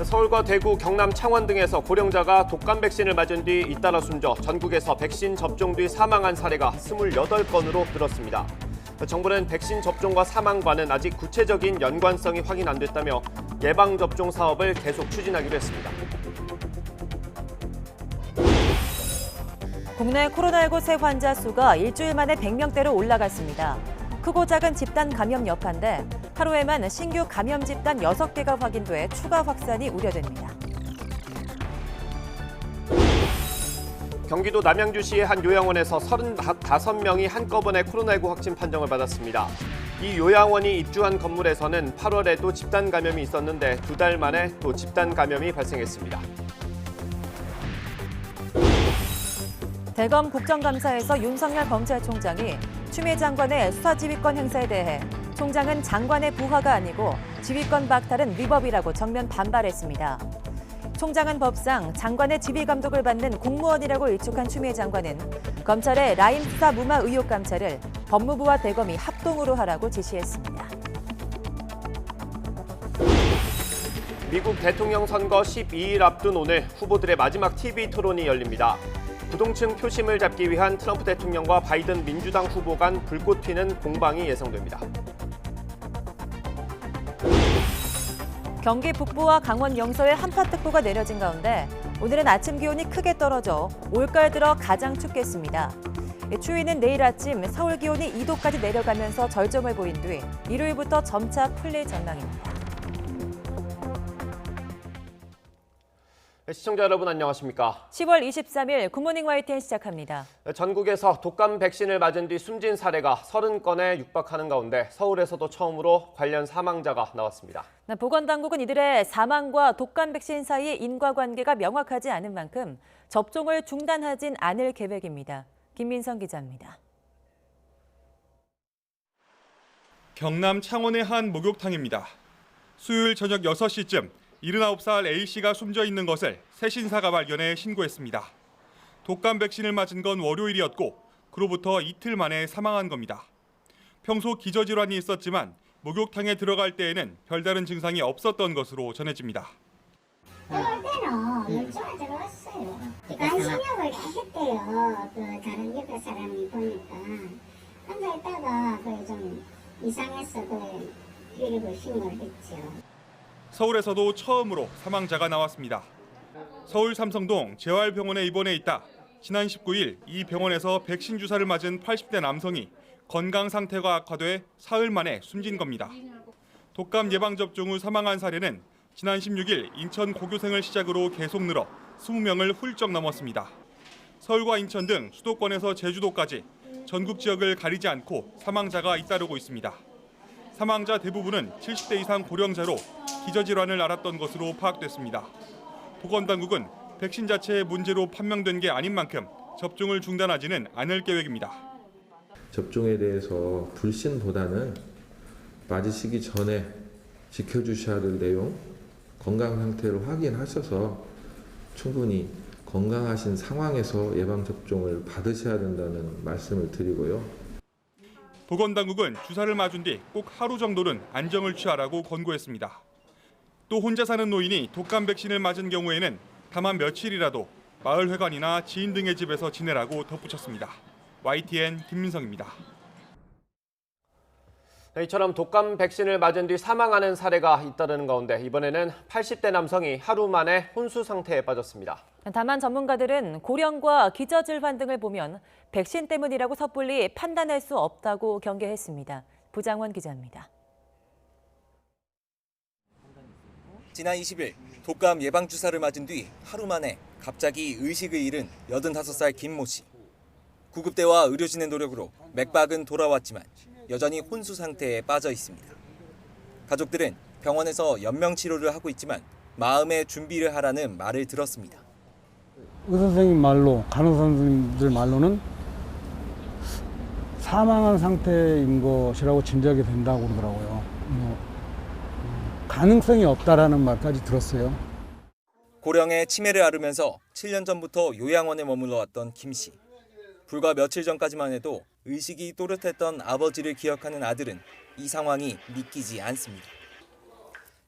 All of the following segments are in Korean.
서울과 대구, 경남, 창원 등에서 고령자가 독감 백신을 맞은 뒤 잇따라 숨져 전국에서 백신 접종 뒤 사망한 사례가 28건으로 늘었습니다. 정부는 백신 접종과 사망과는 아직 구체적인 연관성이 확인 안 됐다며 예방접종 사업을 계속 추진하기로 했습니다. 국내 코로나19 새 환자 수가 일주일 만에 100명대로 올라갔습니다. 크고 작은 집단 감염 여파인데 하루에만 신규 감염 집단 6개가 확인돼 추가 확산이 우려됩니다. 경기도 남양주시의 한 요양원에서 35명이 한꺼번에 코로나19 확진 판정을 받았습니다. 이 요양원이 입주한 건물에서는 8월에도 집단 감염이 있었는데 2달 만에 또 집단 감염이 발생했습니다. 대검 국정감사에서 윤석열 검찰총장이 추미애 장관의 수사지휘권 행사에 대해 총장은 장관의 부하가 아니고 지휘권 박탈은 위법이라고 정면 반발했습니다. 총장은 법상 장관의 지휘 감독을 받는 공무원이라고 일축한 추미애 장관은 검찰의 라임 수사 무마 의혹 감찰을 법무부와 대검이 합동으로 하라고 지시했습니다. 미국 대통령 선거 12일 앞둔 오늘 후보들의 마지막 TV 토론이 열립니다. 부동층 표심을 잡기 위한 트럼프 대통령과 바이든 민주당 후보 간 불꽃 튀는 공방이 예상됩니다. 경기 북부와 강원 영서에 한파특보가 내려진 가운데 오늘은 아침 기온이 크게 떨어져 올가을 들어 가장 춥겠습니다. 추위는 내일 아침 서울 기온이 2도까지 내려가면서 절정을 보인 뒤 일요일부터 점차 풀릴 전망입니다. 시청자 여러분 안녕하십니까? 10월 23일 굿모닝 YTN 시작합니다. 전국에서 독감 백신을 맞은 뒤 숨진 사례가 30건에 육박하는 가운데 서울에서도 처음으로 관련 사망자가 나왔습니다. 보건당국은 이들의 사망과 독감 백신 사이의 인과관계가 명확하지 않은 만큼 접종을 중단하진 않을 계획입니다. 김민성 기자입니다. 경남 창원의 한 목욕탕입니다. 수요일 저녁 6시쯤 79살 A씨가 숨져 있는 것을 새신사가 발견해 신고했습니다. 독감 백신을 맞은 건 월요일이었고 그로부터 이틀 만에 사망한 겁니다. 평소 기저질환이 있었지만 목욕탕에 들어갈 때에는 별다른 증상이 없었던 것으로 전해집니다. 들어갈 때는 멀쩡하게 들어갔어요. 간신욕을 했대요. 다른 옆에 사람이 보니까. 혼자 있다가 좀 이상해서 이러고 신고를 했죠. 서울에서도 처음으로 사망자가 나왔습니다. 서울 삼성동 재활병원에 입원해 있다 지난 19일 이 병원에서 백신 주사를 맞은 80대 남성이 건강 상태가 악화돼 사흘 만에 숨진 겁니다. 독감 예방접종 후 사망한 사례는 지난 16일 인천 고교생을 시작으로 계속 늘어 20명을 훌쩍 넘었습니다. 서울과 인천 등 수도권에서 제주도까지 전국 지역을 가리지 않고 사망자가 잇따르고 있습니다. 사망자 대부분은 70대 이상 고령자로 기저질환을 앓았던 것으로 파악됐습니다. 보건당국은 백신 자체의 문제로 판명된 게 아닌 만큼 접종을 중단하지는 않을 계획입니다. 접종에 대해서 불신보다는 맞으시기 전에 지켜주셔야 될 내용, 건강 상태를 확인하셔서 충분히 건강하신 상황에서 예방접종을 받으셔야 된다는 말씀을 드리고요. 보건당국은 주사를 맞은 뒤 꼭 하루 정도는 안정을 취하라고 권고했습니다. 또 혼자 사는 노인이 독감 백신을 맞은 경우에는 다만 며칠이라도 마을회관이나 지인 등의 집에서 지내라고 덧붙였습니다. YTN 김민성입니다. 이처럼 독감 백신을 맞은 뒤 사망하는 사례가 잇따르는 가운데 이번에는 80대 남성이 하루 만에 혼수 상태에 빠졌습니다. 다만 전문가들은 고령과 기저질환 등을 보면 백신 때문이라고 섣불리 판단할 수 없다고 경계했습니다. 부장원 기자입니다. 지난 20일 독감 예방주사를 맞은 뒤 하루 만에 갑자기 의식을 잃은 85살 김모 씨. 구급대와 의료진의 노력으로 맥박은 돌아왔지만 여전히 혼수 상태에 빠져 있습니다. 가족들은 병원에서 연명 치료를 하고 있지만 마음의 준비를 하라는 말을 들었습니다. 의사 선생님 말로, 간호사 선생님들 말로는 사망한 상태인 것이라고 짐작이 된다고 그러더라고요. 가능성이 없다라는 말까지 들었어요. 고령의 치매를 앓으면서 7년 전부터 요양원에 머물러 왔던 김 씨. 불과 며칠 전까지만 해도 의식이 또렷했던 아버지를 기억하는 아들은 이 상황이 믿기지 않습니다.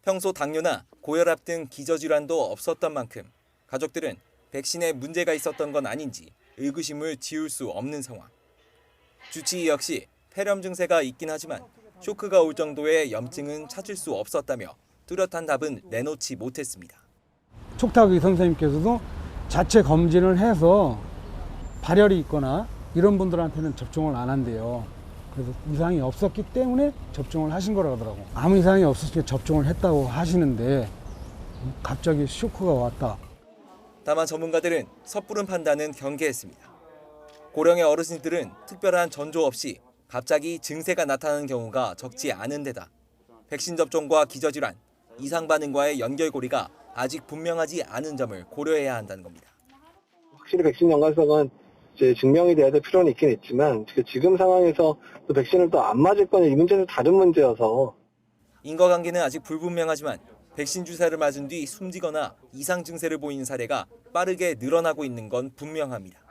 평소 당뇨나 고혈압 등 기저질환도 없었던 만큼 가족들은 백신에 문제가 있었던 건 아닌지 의구심을 지울 수 없는 상황. 주치의 역시 폐렴 증세가 있긴 하지만 쇼크가 올 정도의 염증은 찾을 수 없었다며 뚜렷한 답은 내놓지 못했습니다. 촉탁의 선생님께서도 자체 검진을 해서 발열이 있거나 이런 분들한테는 접종을 안 한대요. 그래서 이상이 없었기 때문에 접종을 하신 거라고 하더라고. 아무 이상이 없었을 때 접종을 했다고 하시는데 갑자기 쇼크가 왔다. 다만 전문가들은 섣부른 판단은 경계했습니다. 고령의 어르신들은 특별한 전조 없이 갑자기 증세가 나타나는 경우가 적지 않은 데다 백신 접종과 기저질환, 이상 반응과의 연결고리가 아직 분명하지 않은 점을 고려해야 한다는 겁니다. 확실히 백신 연관성은 이제 증명이 돼야 될 필요는 있긴 있지만 지금 상황에서 또 백신을 또 안 맞을 거냐 이 문제는 다른 문제여서 인과관계는 아직 불분명하지만 백신 주사를 맞은 뒤 숨지거나 이상 증세를 보이는 사례가 빠르게 늘어나고 있는 건 분명합니다.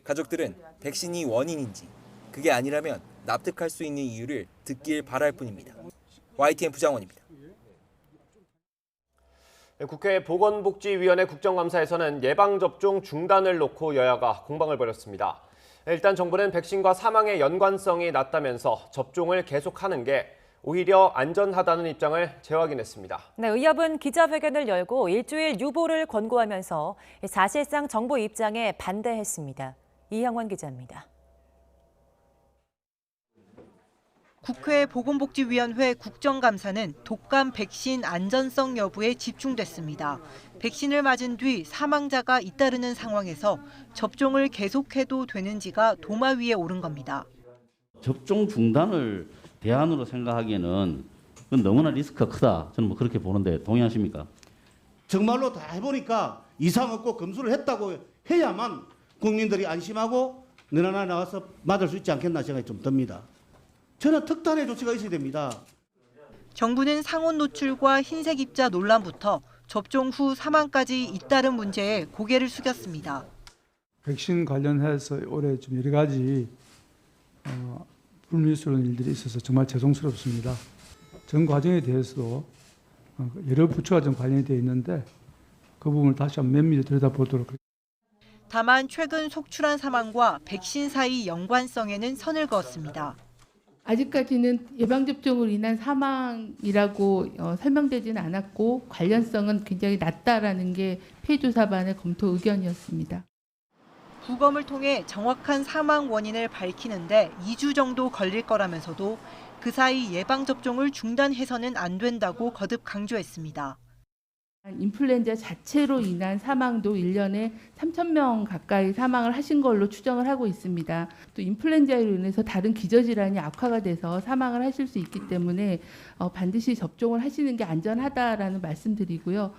가족들은 백신이 원인인지 그게 아니라면 납득할 수 있는 이유를 듣길 바랄 뿐입니다. YTN 부장원입니다. 국회 보건복지위원회 국정감사에서는 예방접종 중단을 놓고 여야가 공방을 벌였습니다. 일단 정부는 백신과 사망의 연관성이 낮다면서 접종을 계속하는 게 오히려 안전하다는 입장을 재확인했습니다. 네, 의협은 기자회견을 열고 일주일 유보를 권고하면서 사실상 정부 입장에 반대했습니다. 이형원 기자입니다. 국회 보건복지위원회 국정감사는 독감 백신 안전성 여부에 집중됐습니다. 백신을 맞은 뒤 사망자가 잇따르는 상황에서 접종을 계속해도 되는지가 도마 위에 오른 겁니다. 접종 중단을 대안으로 생각하기에는 그건 너무나 리스크가 크다. 저는 뭐 그렇게 보는데 동의하십니까? 정말로 다 해보니까 이상 없고 검수를 했다고 해야만 국민들이 안심하고 너나 나와서 맞을 수 있지 않겠나 생각이 좀 듭니다. 저는 특단의 조치가 있어야 됩니다. 정부는 상온 노출과 흰색 입자 논란부터 접종 후 사망까지 잇따른 문제에 고개를 숙였습니다. 백신 관련해서 올해 좀 여러 가지 불미스러운 일들이 있어서 정말 죄송스럽습니다. 전 과정에 대해서도 여러 부처가 좀 관련이 되어 있는데 그 부분을 다시 한번 면밀히 들여다보도록 하겠습니다. 다만 최근 속출한 사망과 백신 사이 연관성에는 선을 그었습니다. 아직까지는 예방접종으로 인한 사망이라고 설명되지는 않았고 관련성은 굉장히 낮다라는 게 피해조사반의 검토 의견이었습니다. 부검을 통해 정확한 사망 원인을 밝히는데 2주 정도 걸릴 거라면서도 그 사이 예방접종을 중단해서는 안 된다고 거듭 강조했습니다. 인플루엔자 자체로 인한 사망도 1년에 3,000명 가까이 사망을 하신 걸로 추정을 하고 있습니다. 또 인플루엔자로 인해서 다른 기저질환이 악화가 돼서 사망을 하실 수 있기 때문에 반드시 접종을 하시는 게 안전하다라는 말씀드리고요.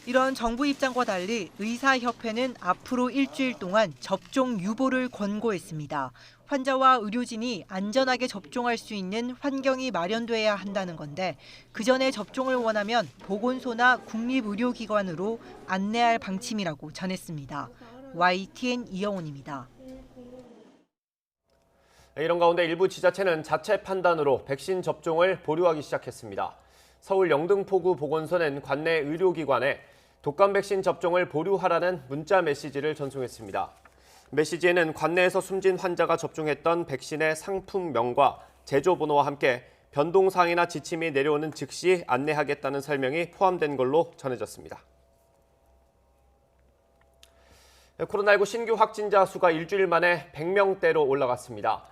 이런 정부 입장과 달리 의사협회는 앞으로 일주일 동안 접종 유보를 권고했습니다. 환자와 의료진이 안전하게 접종할 수 있는 환경이 마련돼야 한다는 건데 그 전에 접종을 원하면 보건소나 국립의료기관으로 안내할 방침이라고 전했습니다. YTN 이영훈입니다. 이런 가운데 일부 지자체는 자체 판단으로 백신 접종을 보류하기 시작했습니다. 서울 영등포구 보건소는 관내 의료기관에 독감 백신 접종을 보류하라는 문자 메시지를 전송했습니다. 메시지에는 관내에서 숨진 환자가 접종했던 백신의 상품명과 제조번호와 함께 변동사항이나 지침이 내려오는 즉시 안내하겠다는 설명이 포함된 걸로 전해졌습니다. 코로나19 신규 확진자 수가 일주일 만에 100명대로 올라갔습니다.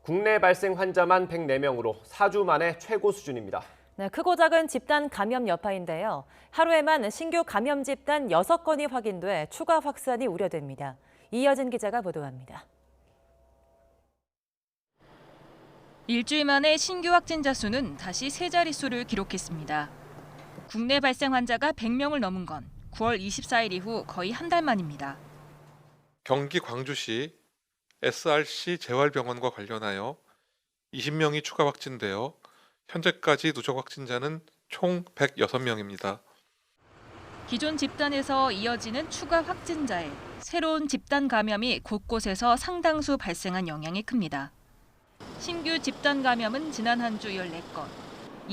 국내 발생 환자만 104명으로 4주 만에 최고 수준입니다. 네, 크고 작은 집단 감염 여파인데요. 하루에만 신규 감염 집단 6건이 확인돼 추가 확산이 우려됩니다. 이여진 기자가 보도합니다. 일주일 만에 신규 확진자 수는 다시 세 자릿수를 기록했습니다. 국내 발생 환자가 100명을 넘은 건 9월 24일 이후 거의 한 달 만입니다. 경기 광주시 SRC 재활병원과 관련하여 20명이 추가 확진되어 현재까지 누적 확진자는 총 106명입니다. 기존 집단에서 이어지는 추가 확진자에 새로운 집단 감염이 곳곳에서 상당수 발생한 영향이 큽니다. 신규 집단 감염은 지난 한 주 14건,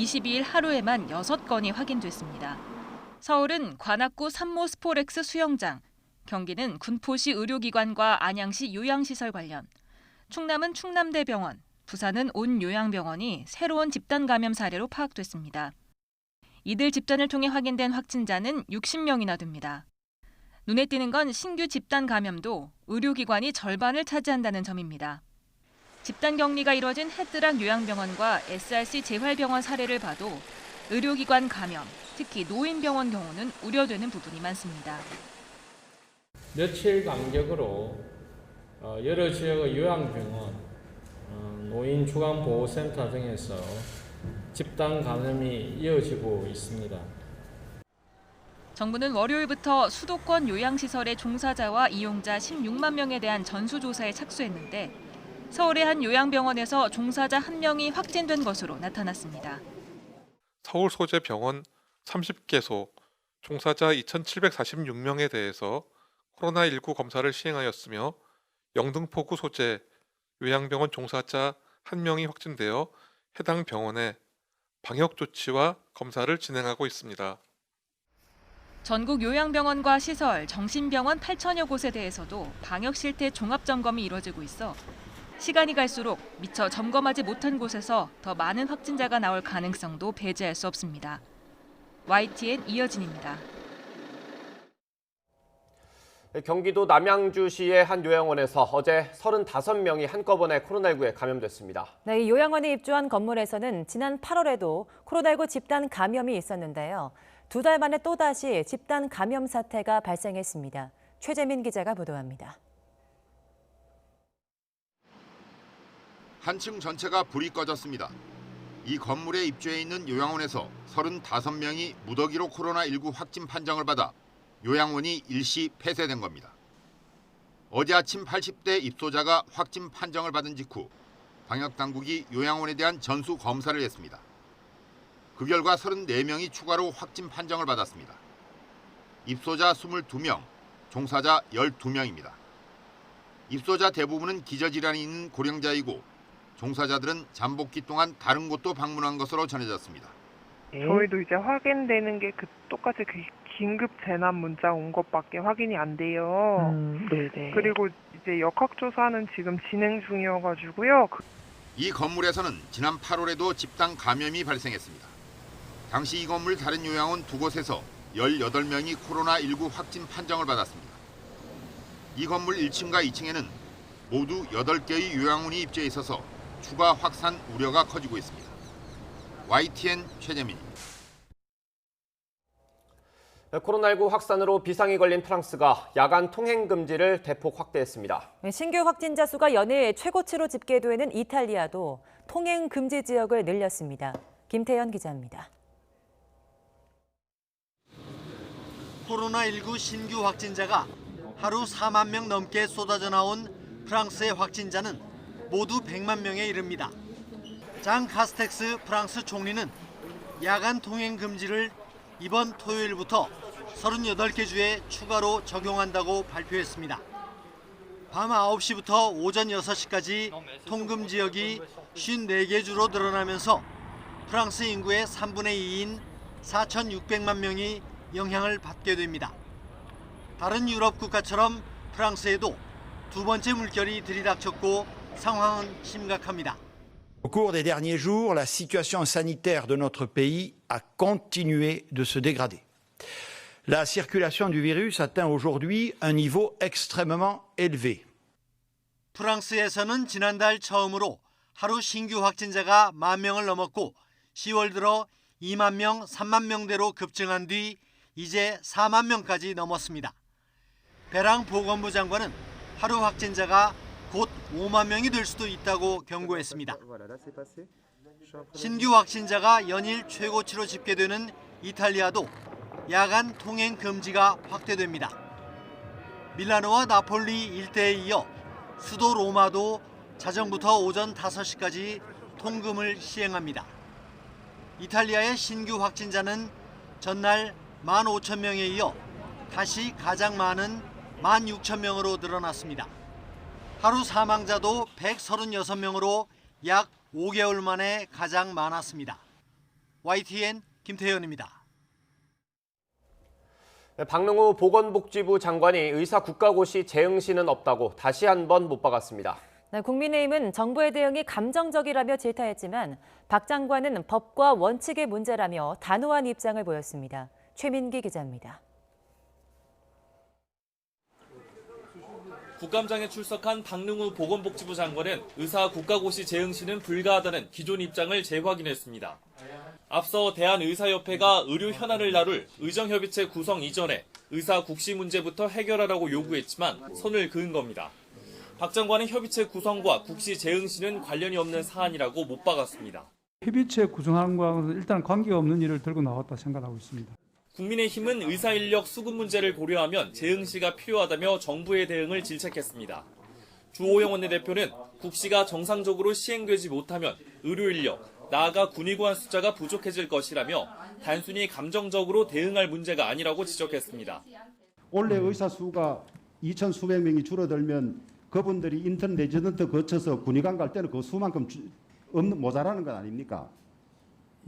22일 하루에만 6건이 확인됐습니다. 서울은 관악구 산모 스포렉스 수영장, 경기는 군포시 의료기관과 안양시 요양시설 관련, 충남은 충남대병원, 부산은 온 요양병원이 새로운 집단 감염 사례로 파악됐습니다. 이들 집단을 통해 확인된 확진자는 60명이나 됩니다. 눈에 띄는 건 신규 집단 감염도 의료기관이 절반을 차지한다는 점입니다. 집단 격리가 이뤄진 헤드락 요양병원과 SRC 재활병원 사례를 봐도 의료기관 감염, 특히 노인병원 경우는 우려되는 부분이 많습니다. 며칠 간격으로 여러 지역의 요양병원, 노인주간보호센터 등에서 집단 감염이 이어지고 있습니다. 정부는 월요일부터 수도권 요양시설의 종사자와 이용자 16만 명에 대한 전수조사에 착수했는데 서울의 한 요양병원에서 종사자 1명이 확진된 것으로 나타났습니다. 서울 소재 병원 30개소 종사자 2,746명에 대해서 코로나19 검사를 시행하였으며 영등포구 소재 요양병원 종사자 1명이 확진되어 해당 병원에 방역조치와 검사를 진행하고 있습니다. 전국 요양병원과 시설, 정신병원 8천여 곳에 대해서도 방역실태 종합점검이 이뤄지고 있어 시간이 갈수록 미처 점검하지 못한 곳에서 더 많은 확진자가 나올 가능성도 배제할 수 없습니다. YTN 이여진입니다. 경기도 남양주시의 한 요양원에서 어제 35명이 한꺼번에 코로나19에 감염됐습니다. 네, 이 요양원에 입주한 건물에서는 지난 8월에도 코로나19 집단 감염이 있었는데요. 2달 만에 또다시 집단 감염 사태가 발생했습니다. 최재민 기자가 보도합니다. 한 층 전체가 불이 꺼졌습니다. 이 건물에 입주해 있는 요양원에서 35명이 무더기로 코로나19 확진 판정을 받아 요양원이 일시 폐쇄된 겁니다. 어제 아침 80대 입소자가 확진 판정을 받은 직후 방역당국이 요양원에 대한 전수 검사를 했습니다. 그 결과 34명이 추가로 확진 판정을 받았습니다. 입소자 22명, 종사자 12명입니다. 입소자 대부분은 기저질환이 있는 고령자이고 종사자들은 잠복기 동안 다른 곳도 방문한 것으로 전해졌습니다. 저희도 이제 확인되는 게 똑같이 긴급 재난 문자 온 것밖에 확인이 안 돼요. 네네. 그리고 이제 역학조사는 지금 진행 중이어가지고요. 이 건물에서는 지난 8월에도 집단 감염이 발생했습니다. 당시 이 건물 다른 요양원 2곳에서 18명이 코로나19 확진 판정을 받았습니다. 이 건물 1층과 2층에는 모두 8개의 요양원이 입주해 있어서 추가 확산 우려가 커지고 있습니다. YTN 최재민입니다. 코로나19 확산으로 비상이 걸린 프랑스가 야간 통행 금지를 대폭 확대했습니다. 신규 확진자 수가 연일 최고치로 집계되는 이탈리아도 통행 금지 지역을 늘렸습니다. 김태현 기자입니다. 코로나19 신규 확진자가 하루 4만 명 넘게 쏟아져 나온 프랑스의 확진자는 모두 100만 명에 이릅니다. 장 카스텍스 프랑스 총리는 야간 통행 금지를 이번 토요일부터 38개 주에 추가로 적용한다고 발표했습니다. 밤 9시부터 오전 6시까지 통금 지역이 54개 주로 늘어나면서 프랑스 인구의 3분의 2인 4,600만 명이 영향을 받게 됩니다. 다른 유럽 국가처럼 프랑스에도 두 번째 물결이 들이닥쳤고 상황은 심각합니다. Au cours des derniers jours, la situation sanitaire de notre pays a continué de se dégrader. La circulation du virus atteint aujourd'hui un niveau extrêmement élevé. 프랑스에서는 지난달 처음으로 하루 신규 확진자가 1만 명을 넘었고 10월 들어 2만 명, 3만 명대로 급증한 뒤 이제 4만 명까지 넘었습니다. 베랑 보건부 장관은 하루 확진자가 곧 5만 명이 될 수도 있다고 경고했습니다. 신규 확진자가 연일 최고치로 집계되는 이탈리아도 야간 통행 금지가 확대됩니다. 밀라노와 나폴리 일대에 이어 수도 로마도 자정부터 오전 5시까지 통금을 시행합니다. 이탈리아의 신규 확진자는 전날 15,000명에 이어 다시 가장 많은 16,000명으로 늘어났습니다. 하루 사망자도 136명으로 약 5개월 만에 가장 많았습니다. YTN 김태현입니다. 박능우 보건복지부 장관이 의사 국가고시 재응시는 없다고 다시 한번 못 박았습니다. 국민의힘은 정부의 대응이 감정적이라며 질타했지만 박 장관은 법과 원칙의 문제라며 단호한 입장을 보였습니다. 최민기 기자입니다. 국감장에 출석한 박능우 보건복지부 장관은 의사 국가고시 재응시는 불가하다는 기존 입장을 재확인했습니다. 앞서 대한의사협회가 의료 현안을 다룰 의정협의체 구성 이전에 의사 국시 문제부터 해결하라고 요구했지만 손을 그은 겁니다. 박 장관은 협의체 구성과 국시 재응시는 관련이 없는 사안이라고 못 박았습니다. 협의체 구성하는 거하고는 일단 관계가 없는 일을 들고 나왔다 생각하고 있습니다. 국민의힘은 의사 인력 수급 문제를 고려하면 재응시가 필요하다며 정부의 대응을 질책했습니다. 주호영 원내대표는 국시가 정상적으로 시행되지 못하면 의료 인력, 나아가 군의관 숫자가 부족해질 것이라며 단순히 감정적으로 대응할 문제가 아니라고 지적했습니다. 원래 의사 수가 2천 수백 명이 줄어들면 그분들이 인턴 레지던트 거쳐서 군의관 갈 때는 그 수만큼 모자라는 건 아닙니까?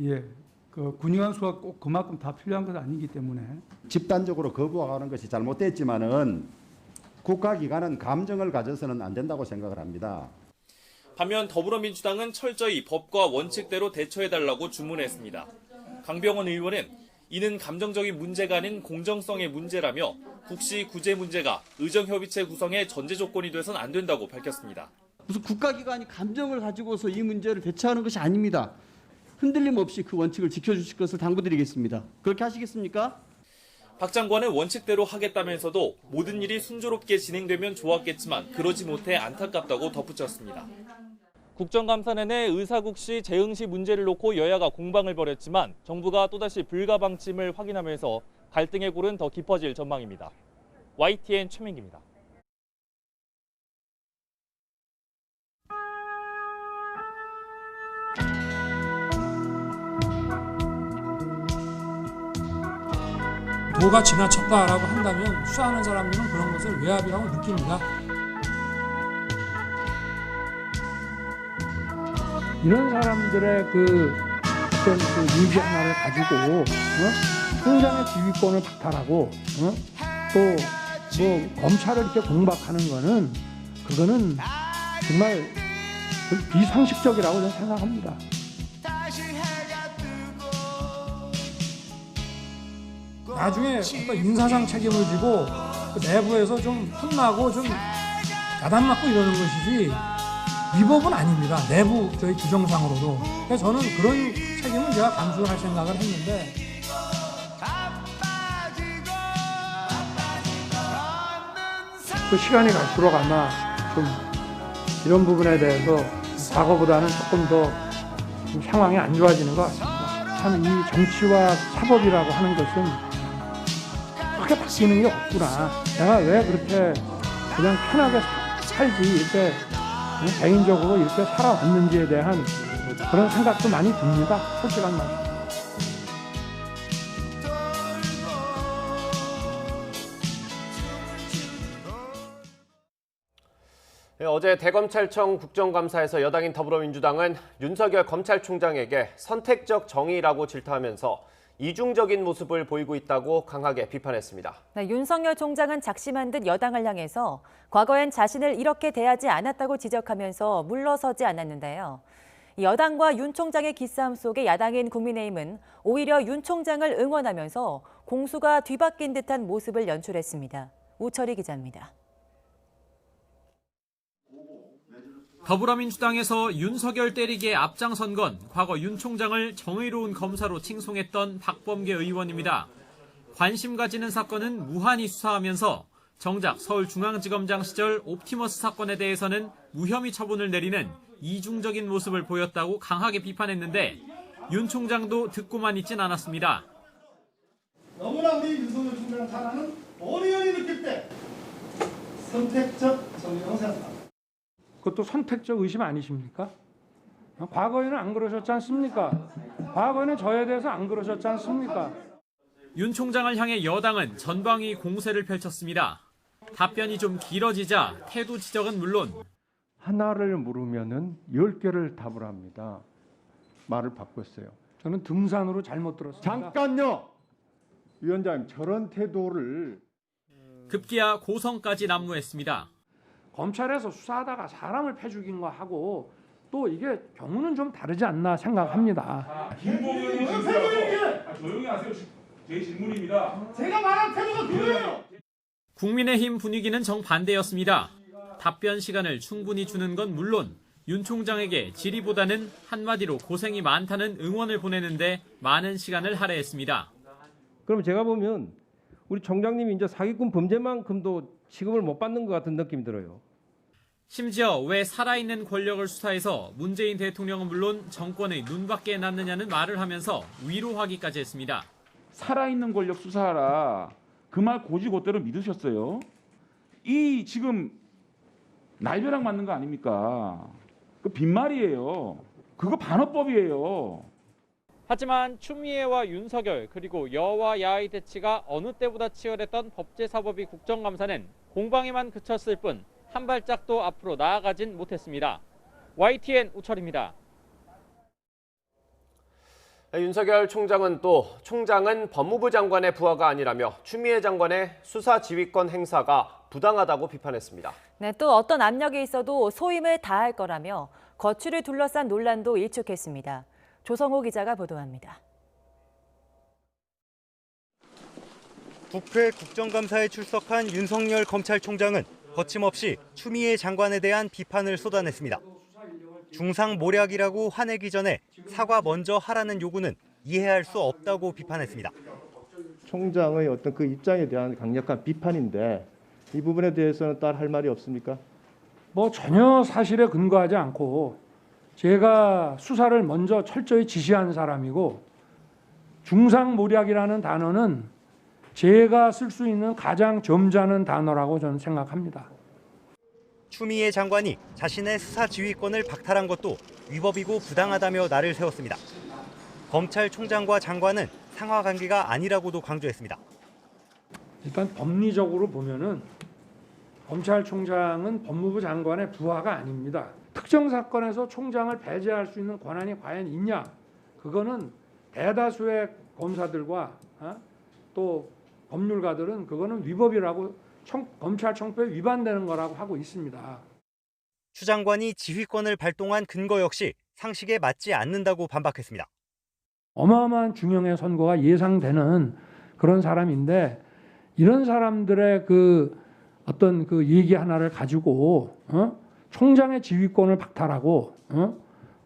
예, 그 군의관 수가 꼭 그만큼 다 필요한 건 아니기 때문에 집단적으로 거부하는 것이 잘못됐지만은 국가기관은 감정을 가져서는 안 된다고 생각을 합니다. 반면 더불어민주당은 철저히 법과 원칙대로 대처해달라고 주문했습니다. 강병원 의원은 이는 감정적인 문제가 아닌 공정성의 문제라며 국시 구제 문제가 의정협의체 구성의 전제 조건이 돼선 안 된다고 밝혔습니다. 무슨 국가기관이 감정을 가지고서 이 문제를 대처하는 것이 아닙니다. 흔들림 없이 그 원칙을 지켜주실 것을 당부드리겠습니다. 그렇게 하시겠습니까? 박 장관은 원칙대로 하겠다면서도 모든 일이 순조롭게 진행되면 좋았겠지만 그러지 못해 안타깝다고 덧붙였습니다. 국정감사 내내 의사국시 재응시 문제를 놓고 여야가 공방을 벌였지만 정부가 또다시 불가방침을 확인하면서 갈등의 골은 더 깊어질 전망입니다. YTN 최민기입니다. 도가 지나쳤다라고 한다면 수사하는 사람들은 그런 것을 외압이라고 느낍니다. 이런 사람들의 그 어떤 그 의지 하나를 가지고 통장의 지휘권을 박탈하고 또 뭐 검찰을 이렇게 공박하는 거는 그거는 정말 비상식적이라고 저는 생각합니다. 나중에 어떤 인사상 책임을 지고 그 내부에서 좀 혼나고 좀 야단 맞고 이러는 것이지 위법은 아닙니다. 내부 저희 규정상으로도. 그래서 저는 그런 책임은 제가 감수할 생각을 했는데 그 시간이 갈수록 아마 좀 이런 부분에 대해서 과거보다는 조금 더 상황이 안 좋아지는 것 같습니다. 참 이 정치와 사법이라고 하는 것은 크게 바뀌는 게 없구나. 내가 왜 그렇게 그냥 편하게 살지 이렇게 개인적으로 이렇게 살아왔는지에 대한 그런 생각도 많이 듭니다. 솔직한 말씀. 어제 대검찰청 국정감사에서 여당인 더불어민주당은 윤석열 검찰총장에게 선택적 정의라고 질타하면서 이중적인 모습을 보이고 있다고 강하게 비판했습니다. 윤석열 총장은 작심한 듯 여당을 향해서 과거엔 자신을 이렇게 대하지 않았다고 지적하면서 물러서지 않았는데요. 여당과 윤 총장의 기싸움 속에 야당인 국민의힘은 오히려 윤 총장을 응원하면서 공수가 뒤바뀐 듯한 모습을 연출했습니다. 우철희 기자입니다. 더불어민주당에서 윤석열 때리기에 앞장선 건 과거 윤 총장을 정의로운 검사로 칭송했던 박범계 의원입니다. 관심 가지는 사건은 무한히 수사하면서 정작 서울중앙지검장 시절 옵티머스 사건에 대해서는 무혐의 처분을 내리는 이중적인 모습을 보였다고 강하게 비판했는데 윤 총장도 듣고만 있진 않았습니다. 너무나 우리 윤석열 총장 사랑은 어리어리 느낄 때 선택적 정의라고 생각합니다. 그것도 선택적 의심 아니십니까? 과거에는 안 그러셨지 않습니까? 과거에는 저에 대해서 안 그러셨지 않습니까? 윤 총장을 향해 여당은 전방위 공세를 펼쳤습니다. 답변이 좀 길어지자 태도 지적은 물론 하나를 물으면은 10개를 답을 합니다. 말을 바꿨어요. 저는 등산으로 잘못 들었습니다. 잠깐요. 위원장님, 저런 태도를 급기야 고성까지 난무했습니다. 검찰에서 수사하다가 사람을 패죽인 거 하고 또 이게 경우는 좀 다르지 않나 생각합니다. 김봉현이 질문하고 조용히 하세요. 제 질문입니다. 제가 말한 태도가 그거예요. 국민의힘 분위기는 정반대였습니다. 답변 시간을 충분히 주는 건 물론 윤 총장에게 질의보다는 한마디로 고생이 많다는 응원을 보내는데 많은 시간을 할애했습니다. 그럼 제가 보면 우리 총장님이 이제 사기꾼 범죄만큼도 취급을 못 받는 것 같은 느낌이 들어요. 심지어 왜 살아있는 권력을 수사해서 문재인 대통령은 물론 정권의 눈밖에 났느냐는 말을 하면서 위로하기까지 했습니다. 살아있는 권력 수사하라. 그 말 고지고대로 믿으셨어요? 이 지금 날벼락 맞는 거 아닙니까? 그 빈말이에요. 그거 반어법이에요. 하지만 추미애와 윤석열 그리고 여와 야의 대치가 어느 때보다 치열했던 법제사법위 국정감사는 공방에만 그쳤을 뿐 한 발짝도 앞으로 나아가진 못했습니다. YTN 우철입니다. 윤석열 총장은 또 총장은 법무부 장관의 부하가 아니라며 추미애 장관의 수사 지휘권 행사가 부당하다고 비판했습니다. 네, 또 어떤 압력이 있어도 소임을 다할 거라며 거취를 둘러싼 논란도 일축했습니다. 조성호 기자가 보도합니다. 국회 국정감사에 출석한 윤석열 검찰총장은 거침없이 추미애 장관에 대한 비판을 쏟아냈습니다. 중상모략이라고 화내기 전에 사과 먼저 하라는 요구는 이해할 수 없다고 비판했습니다. 총장의 어떤 그 입장에 대한 강력한 비판인데 이 부분에 대해서는 따로 할 말이 없습니까? 전혀 사실에 근거하지 않고 제가 수사를 먼저 철저히 지시한 사람이고 중상모략이라는 단어는 제가 쓸 수 있는 가장 점잖은 단어라고 저는 생각합니다. 추미애 장관이 자신의 수사 지휘권을 박탈한 것도 위법이고 부당하다며 날을 세웠습니다. 검찰총장과 장관은 상하관계가 아니라고도 강조했습니다. 일단 법리적으로 보면은 검찰총장은 법무부 장관의 부하가 아닙니다. 특정 사건에서 총장을 배제할 수 있는 권한이 과연 있냐? 그거는 대다수의 검사들과 또 법률가들은 그거는 위법이라고 검찰청법에 위반되는 거라고 하고 있습니다. 추 장관이 지휘권을 발동한 근거 역시 상식에 맞지 않는다고 반박했습니다. 어마어마한 중형의 선고가 예상되는 그런 사람인데 이런 사람들의 그 어떤 그 얘기 하나를 가지고 총장의 지휘권을 박탈하고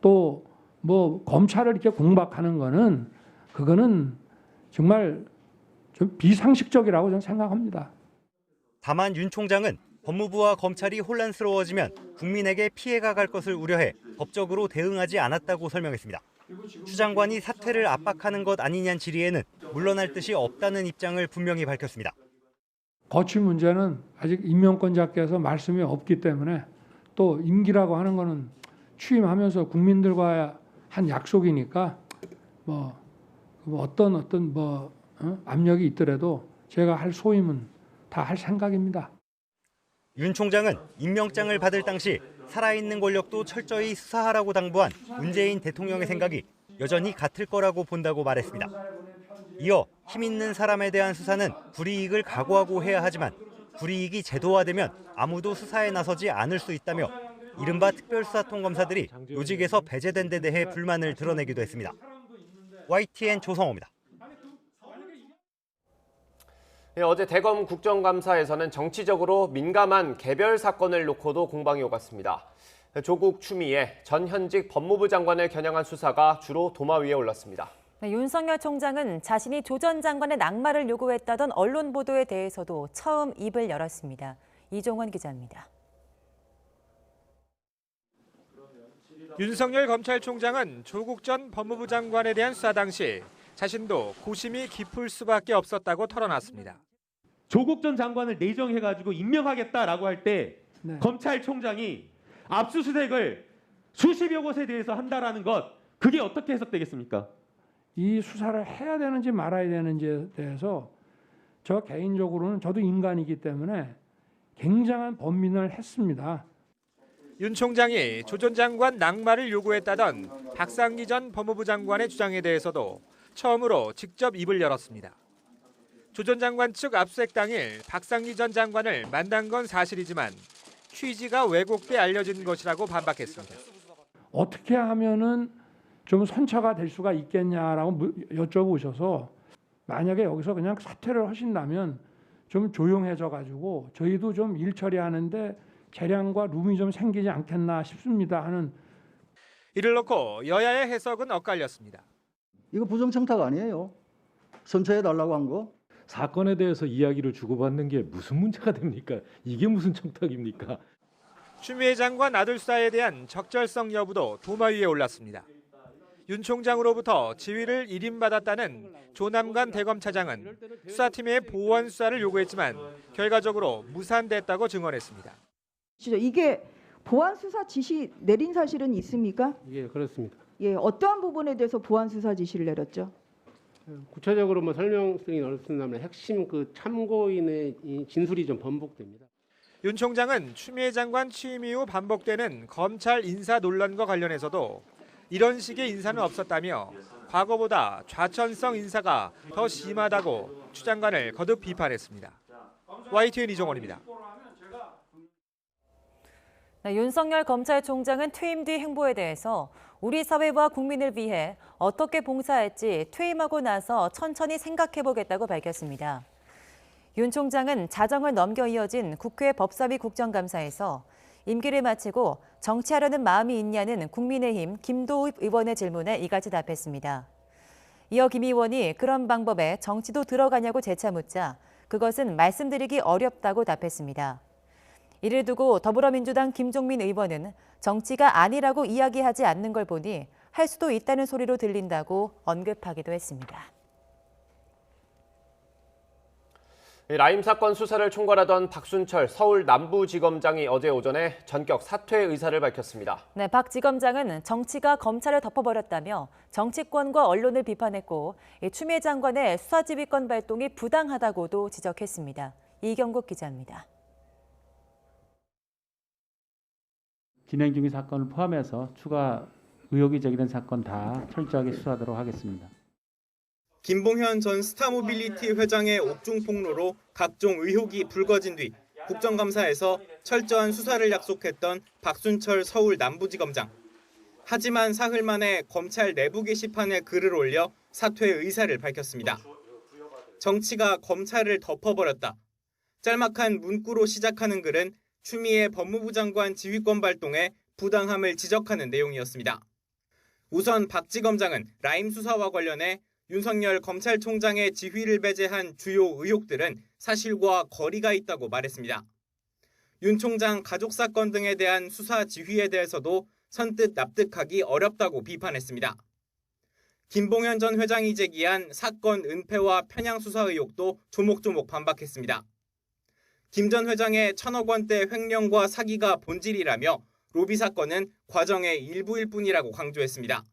또 뭐 검찰을 이렇게 공박하는 거는 그거는 정말 좀 비상식적이라고 저는 생각합니다. 다만 윤 총장은 법무부와 검찰이 혼란스러워지면 국민에게 피해가 갈 것을 우려해 법적으로 대응하지 않았다고 설명했습니다. 추 장관이 사퇴를 압박하는 것 아니냐는 질의에는 물러날 뜻이 없다는 입장을 분명히 밝혔습니다. 거취 문제는 아직 임명권자께서 말씀이 없기 때문에 또 임기라고 하는 거는 취임하면서 국민들과 한 약속이니까 어떤 압력이 있더라도 제가 할 소임은 다 할 생각입니다. 윤 총장은 임명장을 받을 당시 살아있는 권력도 철저히 수사하라고 당부한 문재인 대통령의 생각이 여전히 같을 거라고 본다고 말했습니다. 이어 힘 있는 사람에 대한 수사는 불이익을 각오하고 해야 하지만 불이익이 제도화되면 아무도 수사에 나서지 않을 수 있다며 이른바 특별수사통검사들이 요직에서 배제된 데 대해 불만을 드러내기도 했습니다. YTN 조성호입니다. 어제 대검 국정감사에서는 정치적으로 민감한 개별 사건을 놓고도 공방이 오갔습니다. 조국 추미애 전 현직 법무부 장관을 겨냥한 수사가 주로 도마 위에 올랐습니다. 네, 윤석열 총장은 자신이 조 전 장관의 낙마를 요구했다던 언론 보도에 대해서도 처음 입을 열었습니다. 이종원 기자입니다. 윤석열 검찰총장은 조국 전 법무부 장관에 대한 수사 당시 자신도 고심이 깊을 수밖에 없었다고 털어놨습니다. 조국 전 장관을 내정해가지고 임명하겠다라고 할 때 검찰총장이 압수수색을 수십여 곳에 대해서 한다라는 것, 그게 어떻게 해석되겠습니까? 이 수사를 해야 되는지 말아야 되는지에 대해서 저 개인적으로는 저도 인간이기 때문에 굉장한 번민을 했습니다. 윤 총장이 조 전 장관 낙마를 요구했다던 박상기 전 법무부 장관의 주장에 대해서도 처음으로 직접 입을 열었습니다. 조 전 장관 측 압수수색 당일 박상기 전 장관을 만난 건 사실이지만 취지가 왜곡돼 알려진 것이라고 반박했습니다. 어떻게 하면은 좀 선처가 될 수가 있겠냐라고 여쭤보셔서 만약에 여기서 그냥 사퇴를 하신다면 좀 조용해져 가지고 저희도 좀 일 처리하는데 재량과 룸이 좀 생기지 않겠나 싶습니다 하는. 이를 놓고 여야의 해석은 엇갈렸습니다. 이거 부정청탁 아니에요? 선처해달라고 한 거? 사건에 대해서 이야기를 주고받는 게 무슨 문제가 됩니까? 이게 무슨 청탁입니까? 추미애 장관 아들 수사에 대한 적절성 여부도 도마 위에 올랐습니다. 윤 총장으로부터 지휘를 일임받았다는 조남관 대검차장은 수사팀의 보완 수사를 요구했지만 결과적으로 무산됐다고 증언했습니다. 이게 보완 수사 지시 내린 사실은 있습니까? 예, 그렇습니다. 예, 어떠한 부분에 대해서 보완 수사 지시를 내렸죠? 구체적으로 뭐 설명성이 어렵습니다만 핵심 그 참고인의 이 진술이 좀 번복됩니다. 윤 총장은 추미애 장관 취임 이후 반복되는 검찰 인사 논란과 관련해서도 이런 식의 인사는 없었다며 과거보다 좌천성 인사가 더 심하다고 추 장관을 거듭 비판했습니다. YTN 이종원입니다. 윤석열 검찰총장은 퇴임 뒤 행보에 대해서 우리 사회와 국민을 위해 어떻게 봉사할지 퇴임하고 나서 천천히 생각해보겠다고 밝혔습니다. 윤 총장은 자정을 넘겨 이어진 국회 법사위 국정감사에서 임기를 마치고 정치하려는 마음이 있냐는 국민의힘 김도읍 의원의 질문에 이같이 답했습니다. 이어 김 의원이 그런 방법에 정치도 들어가냐고 재차 묻자 그것은 말씀드리기 어렵다고 답했습니다. 이를 두고 더불어민주당 김종민 의원은 정치가 아니라고 이야기하지 않는 걸 보니 할 수도 있다는 소리로 들린다고 언급하기도 했습니다. 라임 사건 수사를 총괄하던 박순철 서울 남부지검장이 어제 오전에 전격 사퇴 의사를 밝혔습니다. 네, 박 지검장은 정치가 검찰을 덮어버렸다며 정치권과 언론을 비판했고 추미애 장관의 수사지휘권 발동이 부당하다고도 지적했습니다. 이경국 기자입니다. 진행 중인 사건을 포함해서 추가 의혹이 제기된 사건 다 철저하게 수사하도록 하겠습니다. 김봉현 전 스타모빌리티 회장의 옥중 폭로로 각종 의혹이 불거진 뒤 국정감사에서 철저한 수사를 약속했던 박순철 서울 남부지검장. 하지만 사흘 만에 검찰 내부 게시판에 글을 올려 사퇴 의사를 밝혔습니다. 정치가 검찰을 덮어버렸다. 짤막한 문구로 시작하는 글은 추미애 법무부 장관 지휘권 발동에 부당함을 지적하는 내용이었습니다. 우선 박 지검장은 라임 수사와 관련해 윤석열 검찰총장의 지휘를 배제한 주요 의혹들은 사실과 거리가 있다고 말했습니다. 윤 총장 가족 사건 등에 대한 수사 지휘에 대해서도 선뜻 납득하기 어렵다고 비판했습니다. 김봉현 전 회장이 제기한 사건 은폐와 편향 수사 의혹도 조목조목 반박했습니다. 김 전 회장의 1,000억 원대 횡령과 사기가 본질이라며 로비 사건은 과정의 일부일 뿐이라고 강조했습니다.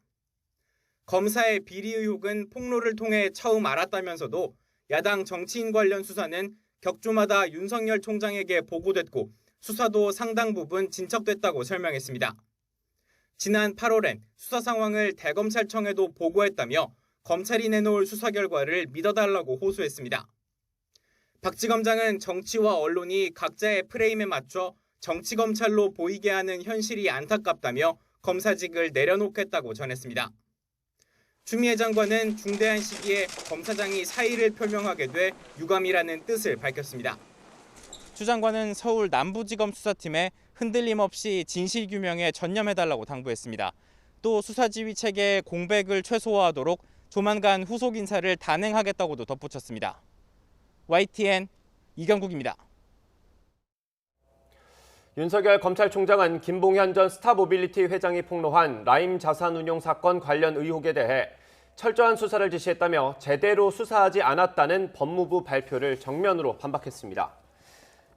검사의 비리 의혹은 폭로를 통해 처음 알았다면서도 야당 정치인 관련 수사는 격주마다 윤석열 총장에게 보고됐고 수사도 상당 부분 진척됐다고 설명했습니다. 지난 8월엔 수사 상황을 대검찰청에도 보고했다며 검찰이 내놓을 수사 결과를 믿어달라고 호소했습니다. 박 지검장은 정치와 언론이 각자의 프레임에 맞춰 정치검찰로 보이게 하는 현실이 안타깝다며 검사직을 내려놓겠다고 전했습니다. 추미애 장관은 중대한 시기에 검사장이 사의를 표명하게 돼 유감이라는 뜻을 밝혔습니다. 추 장관은 서울 남부지검 수사팀에 흔들림 없이 진실규명에 전념해달라고 당부했습니다. 또 수사지휘 체계의 공백을 최소화하도록 조만간 후속 인사를 단행하겠다고도 덧붙였습니다. YTN 이경국입니다. 윤석열 검찰총장은 김봉현 전 스타모빌리티 회장이 폭로한 라임 자산운용 사건 관련 의혹에 대해 철저한 수사를 지시했다며 제대로 수사하지 않았다는 법무부 발표를 정면으로 반박했습니다.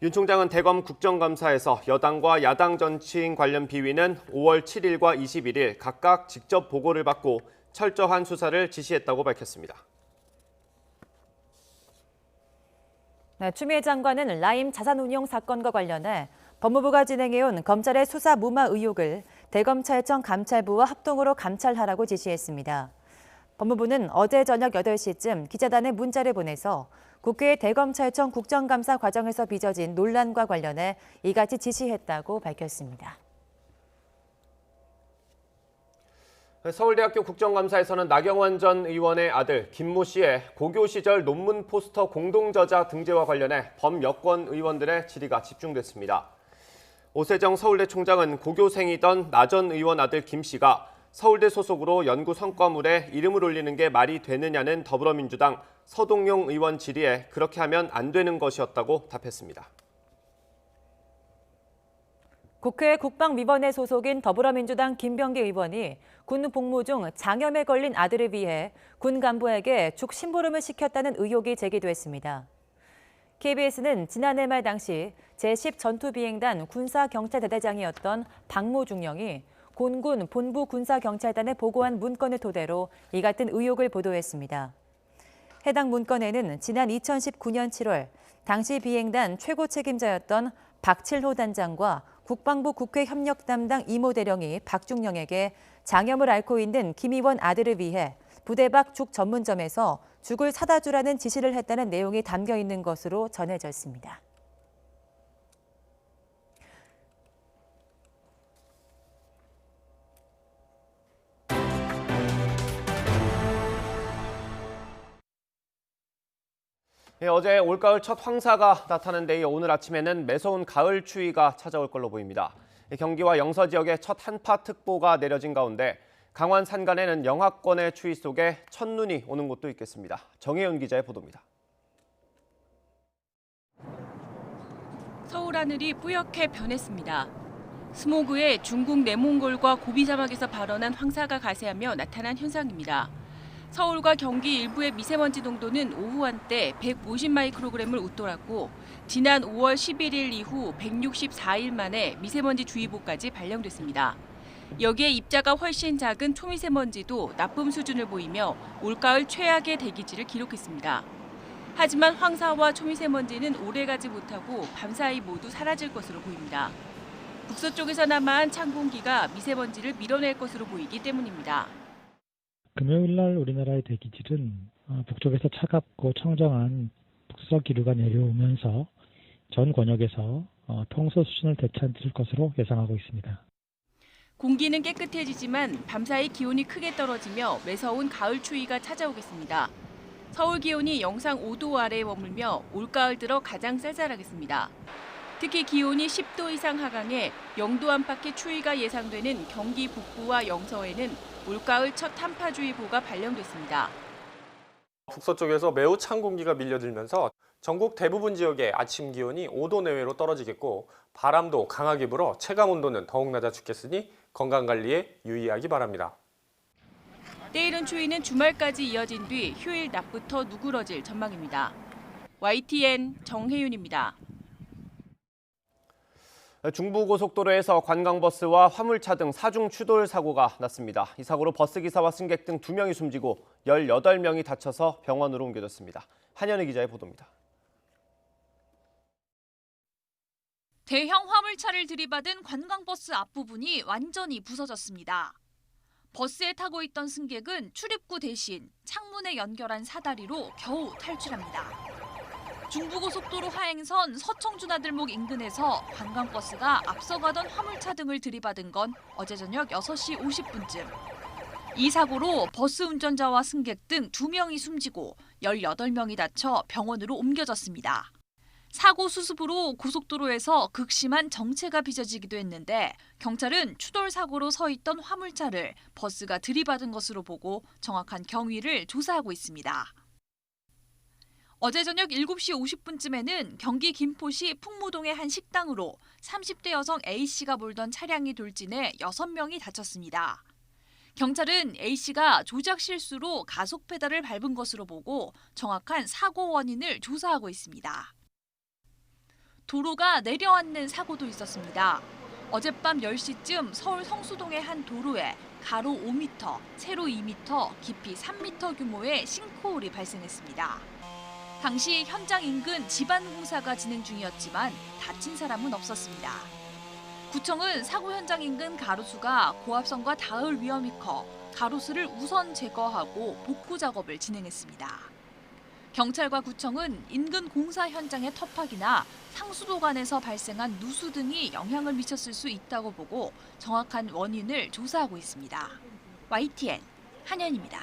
윤 총장은 대검 국정감사에서 여당과 야당 정치인 관련 비위는 5월 7일과 21일 각각 직접 보고를 받고 철저한 수사를 지시했다고 밝혔습니다. 네, 추미애 장관은 라임 자산운용 사건과 관련해 법무부가 진행해온 검찰의 수사 무마 의혹을 대검찰청 감찰부와 합동으로 감찰하라고 지시했습니다. 법무부는 어제 저녁 8시쯤 기자단에 문자를 보내서 국회 대검찰청 국정감사 과정에서 빚어진 논란과 관련해 이같이 지시했다고 밝혔습니다. 서울대학교 국정감사에서는 나경원 전 의원의 아들 김모 씨의 고교 시절 논문 포스터 공동저자 등재와 관련해 범여권 의원들의 질의가 집중됐습니다. 오세정 서울대 총장은 고교생이던 나 전 의원 아들 김 씨가 서울대 소속으로 연구 성과물에 이름을 올리는 게 말이 되느냐는 더불어민주당 서동용 의원 질의에 그렇게 하면 안 되는 것이었다고 답했습니다. 국회 국방위원회 소속인 더불어민주당 김병기 의원이 군 복무 중 장염에 걸린 아들을 위해 군 간부에게 죽 심부름을 시켰다는 의혹이 제기됐습니다. KBS는 지난해 말 당시 제10 전투비행단 군사경찰대대장이었던 박모 중령이 곤군 본부 군사경찰단에 보고한 문건을 토대로 이 같은 의혹을 보도했습니다. 해당 문건에는 지난 2019년 7월 당시 비행단 최고 책임자였던 박칠호 단장과 국방부 국회 협력 담당 이모 대령이 박중령에게 장염을 앓고 있는 김 의원 아들을 위해 부대 밖 죽 전문점에서 죽을 사다 주라는 지시를 했다는 내용이 담겨 있는 것으로 전해졌습니다. 어제 올가을 첫 황사가 나타난 데 이어 오늘 아침에는 매서운 가을 추위가 찾아올 걸로 보입니다. 경기와 영서 지역에 첫 한파특보가 내려진 가운데 강원 산간에는 영하권의 추위 속에 첫눈이 오는 곳도 있겠습니다. 정혜연 기자의 보도입니다. 서울 하늘이 뿌옇게 변했습니다. 스모그에 중국 내몽골과 고비 사막에서 발원한 황사가 가세하며 나타난 현상입니다. 서울과 경기 일부의 미세먼지 농도는 오후 한때 150마이크로그램을 웃돌았고 지난 5월 11일 이후 164일 만에 미세먼지 주의보까지 발령됐습니다. 여기에 입자가 훨씬 작은 초미세먼지도 나쁨 수준을 보이며 올가을 최악의 대기질을 기록했습니다. 하지만 황사와 초미세먼지는 오래가지 못하고 밤사이 모두 사라질 것으로 보입니다. 북서쪽에서 남아한 찬 공기가 미세먼지를 밀어낼 것으로 보이기 때문입니다. 금요일 날 우리나라의 대기질은 북쪽에서 차갑고 청정한 북서쪽 기류가 내려오면서 전 권역에서 평소 수준을 되찾을 것으로 예상하고 있습니다. 공기는 깨끗해지지만 밤사이 기온이 크게 떨어지며 매서운 가을 추위가 찾아오겠습니다. 서울 기온이 영상 5도 아래에 머물며 올가을 들어 가장 쌀쌀하겠습니다. 특히 기온이 10도 이상 하강해 0도 안팎의 추위가 예상되는 경기 북부와 영서에는 올가을 첫 한파주의보가 발령됐습니다. 북서쪽에서 매우 찬 공기가 밀려들면서 전국 대부분 지역의 아침 기온이 5도 내외로 떨어지겠고 바람도 강하게 불어 체감 온도는 더욱 낮아 죽겠으니 건강관리에 유의하기 바랍니다. 때이른 추위는 주말까지 이어진 뒤 휴일 낮부터 누그러질 전망입니다. YTN 정혜윤입니다. 중부고속도로에서 관광버스와 화물차 등 사중 추돌 사고가 났습니다. 이 사고로 버스기사와 승객 등 2명이 숨지고 18명이 다쳐서 병원으로 옮겨졌습니다. 한현희 기자의 보도입니다. 대형 화물차를 들이받은 관광버스 앞부분이 완전히 부서졌습니다. 버스에 타고 있던 승객은 출입구 대신 창문에 연결한 사다리로 겨우 탈출합니다. 중부고속도로 하행선 서청주 나들목 인근에서 관광버스가 앞서가던 화물차 등을 들이받은 건 어제 저녁 6시 50분쯤. 이 사고로 버스 운전자와 승객 등 2명이 숨지고 18명이 다쳐 병원으로 옮겨졌습니다. 사고 수습으로 고속도로에서 극심한 정체가 빚어지기도 했는데 경찰은 추돌 사고로 서 있던 화물차를 버스가 들이받은 것으로 보고 정확한 경위를 조사하고 있습니다. 어제 저녁 7시 50분쯤에는 경기 김포시 풍무동의 한 식당으로 30대 여성 A씨가 몰던 차량이 돌진해 6명이 다쳤습니다. 경찰은 A씨가 조작 실수로 가속 페달을 밟은 것으로 보고 정확한 사고 원인을 조사하고 있습니다. 도로가 내려앉는 사고도 있었습니다. 어젯밤 10시쯤 서울 성수동의 한 도로에 가로 5m, 세로 2m, 깊이 3m 규모의 싱크홀이 발생했습니다. 당시 현장 인근 집안 공사가 진행 중이었지만 다친 사람은 없었습니다. 구청은 사고 현장 인근 가로수가 고압선과 닿을 위험이 커 가로수를 우선 제거하고 복구 작업을 진행했습니다. 경찰과 구청은 인근 공사 현장의 터파기나 상수도관에서 발생한 누수 등이 영향을 미쳤을 수 있다고 보고 정확한 원인을 조사하고 있습니다. YTN 한현입니다.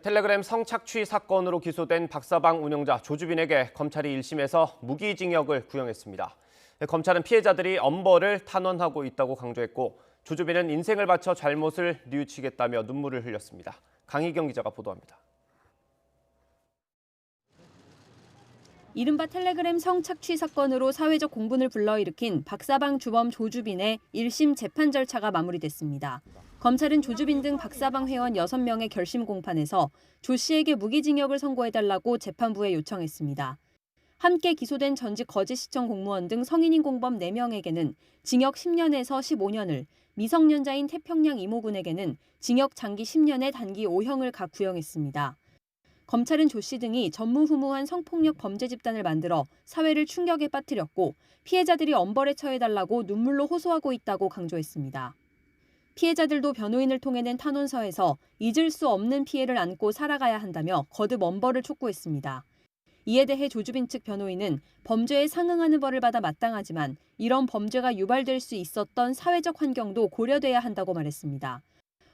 텔레그램 성착취 사건으로 기소된 박사방 운영자 조주빈에게 검찰이 1심에서 무기징역을 구형했습니다. 검찰은 피해자들이 엄벌을 탄원하고 있다고 강조했고 조주빈은 인생을 바쳐 잘못을 뉘우치겠다며 눈물을 흘렸습니다. 강희경 기자가 보도합니다. 이른바 텔레그램 성착취 사건으로 사회적 공분을 불러일으킨 박사방 주범 조주빈의 1심 재판 절차가 마무리됐습니다. 검찰은 조주빈 등 박사방 회원 6명의 결심 공판에서 조 씨에게 무기징역을 선고해달라고 재판부에 요청했습니다. 함께 기소된 전직 거제시청 공무원 등 성인인 공범 4명에게는 징역 10년에서 15년을, 미성년자인 태평양 이모군에게는 징역 장기 10년에 단기 5형을 각 구형했습니다. 검찰은 조 씨 등이 전무후무한 성폭력 범죄 집단을 만들어 사회를 충격에 빠뜨렸고 피해자들이 엄벌에 처해달라고 눈물로 호소하고 있다고 강조했습니다. 피해자들도 변호인을 통해 낸 탄원서에서 잊을 수 없는 피해를 안고 살아가야 한다며 거듭 엄벌을 촉구했습니다. 이에 대해 조주빈 측 변호인은 범죄에 상응하는 벌을 받아 마땅하지만 이런 범죄가 유발될 수 있었던 사회적 환경도 고려돼야 한다고 말했습니다.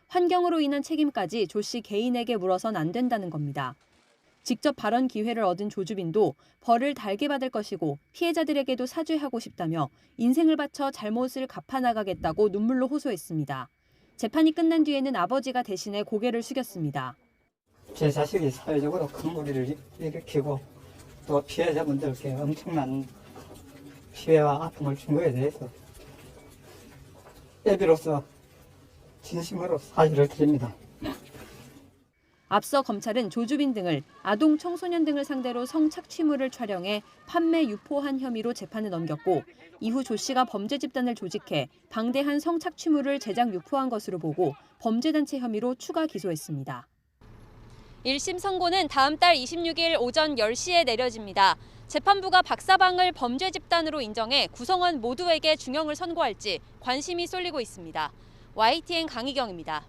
환경으로 인한 책임까지 조 씨 개인에게 물어선 안 된다는 겁니다. 직접 발언 기회를 얻은 조주빈도 벌을 달게 받을 것이고 피해자들에게도 사죄하고 싶다며 인생을 바쳐 잘못을 갚아나가겠다고 눈물로 호소했습니다. 재판이 끝난 뒤에는 아버지가 대신해 고개를 숙였습니다. 제 자식이 사회적으로 큰 무리를 일으키고 또 피해자분들께 엄청난 피해와 아픔을 준 것에 대해서 애비로서 진심으로 사죄를 드립니다. 앞서 검찰은 조주빈 등을 아동 청소년 등을 상대로 성착취물을 촬영해 판매 유포한 혐의로 재판에 넘겼고 이후 조 씨가 범죄 집단을 조직해 방대한 성착취물을 제작 유포한 것으로 보고 범죄단체 혐의로 추가 기소했습니다. 1심 선고는 다음 달 26일 오전 10시에 내려집니다. 재판부가 박사방을 범죄 집단으로 인정해 구성원 모두에게 중형을 선고할지 관심이 쏠리고 있습니다. YTN 강희경입니다.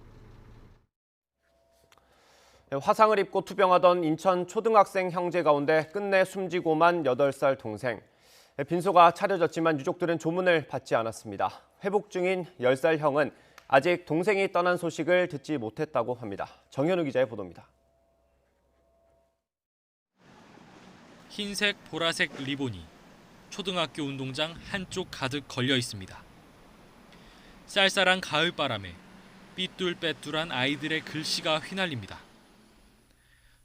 화상을 입고 투병하던 인천 초등학생 형제 가운데 끝내 숨지고만 8살 동생. 빈소가 차려졌지만 유족들은 조문을 받지 않았습니다. 회복 중인 10살 형은 아직 동생이 떠난 소식을 듣지 못했다고 합니다. 정현우 기자의 보도입니다. 흰색, 보라색 리본이 초등학교 운동장 한쪽 가득 걸려 있습니다. 쌀쌀한 가을바람에 삐뚤빼뚤한 아이들의 글씨가 휘날립니다.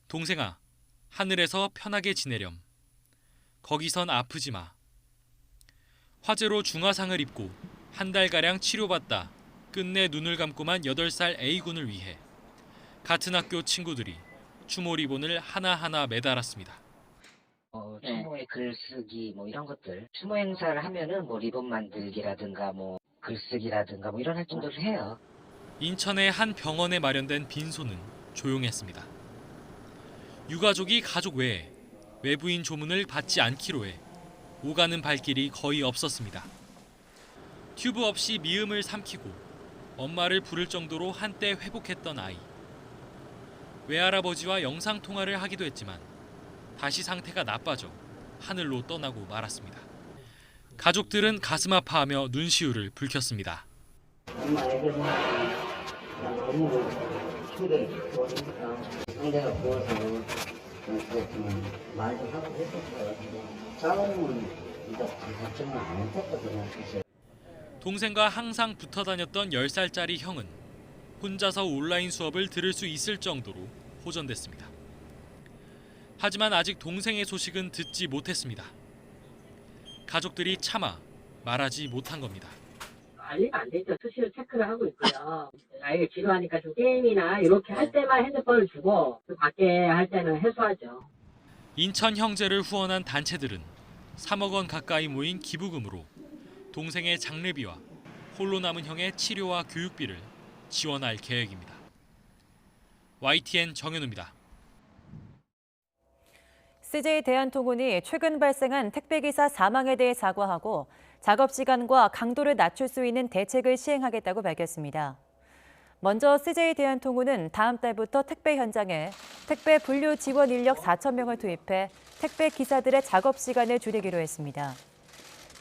동생아, 하늘에서 편하게 지내렴. 거기선 아프지 마. 화재로 중화상을 입고 한 달가량 치료받다 끝내 눈을 감고만 8살 A군을 위해 같은 학교 친구들이 추모 리본을 하나하나 매달았습니다. 추모의 글쓰기 이런 것들 추모 행사를 하면은 리본 만들기라든가 글쓰기라든가 이런 활동들을 해요. 인천의 한 병원에 마련된 빈소는 조용했습니다. 유가족이 가족 외에 외부인 조문을 받지 않기로 해 오가는 발길이 거의 없었습니다. 튜브 없이 미음을 삼키고 엄마를 부를 정도로 한때 회복했던 아이. 외할아버지와 영상통화를 하기도 했지만 다시 상태가 나빠져 하늘로 떠나고 말았습니다. 가족들은 가슴 아파하며 눈시울을 붉혔습니다. 엄마 애들 너무 상대가 부어서 말도 하고 했었어요. 싸움은 걱정은 안 했었거든요. 동생과 항상 붙어 다녔던 10살짜리 형은 혼자서 온라인 수업을 들을 수 있을 정도로 호전됐습니다. 하지만 아직 동생의 소식은 듣지 못했습니다. 가족들이 참아 말하지 못한 겁니다. 관리가 안 되죠. 수시로 체크를 하고 있고요. 아이가 지루하니까 좀 게임이나 이렇게 할 때만 핸드폰을 주고 밖에 할 때는 해소하죠. 인천 형제를 후원한 단체들은 3억 원 가까이 모인 기부금으로 동생의 장례비와 홀로 남은 형의 치료와 교육비를 지원할 계획입니다. YTN 정현우입니다. CJ 대한통운이 최근 발생한 택배기사 사망에 대해 사과하고 작업 시간과 강도를 낮출 수 있는 대책을 시행하겠다고 밝혔습니다. 먼저 CJ 대한통운은 다음 달부터 택배 현장에 택배 분류 지원 인력 4,000명을 투입해 택배 기사들의 작업 시간을 줄이기로 했습니다.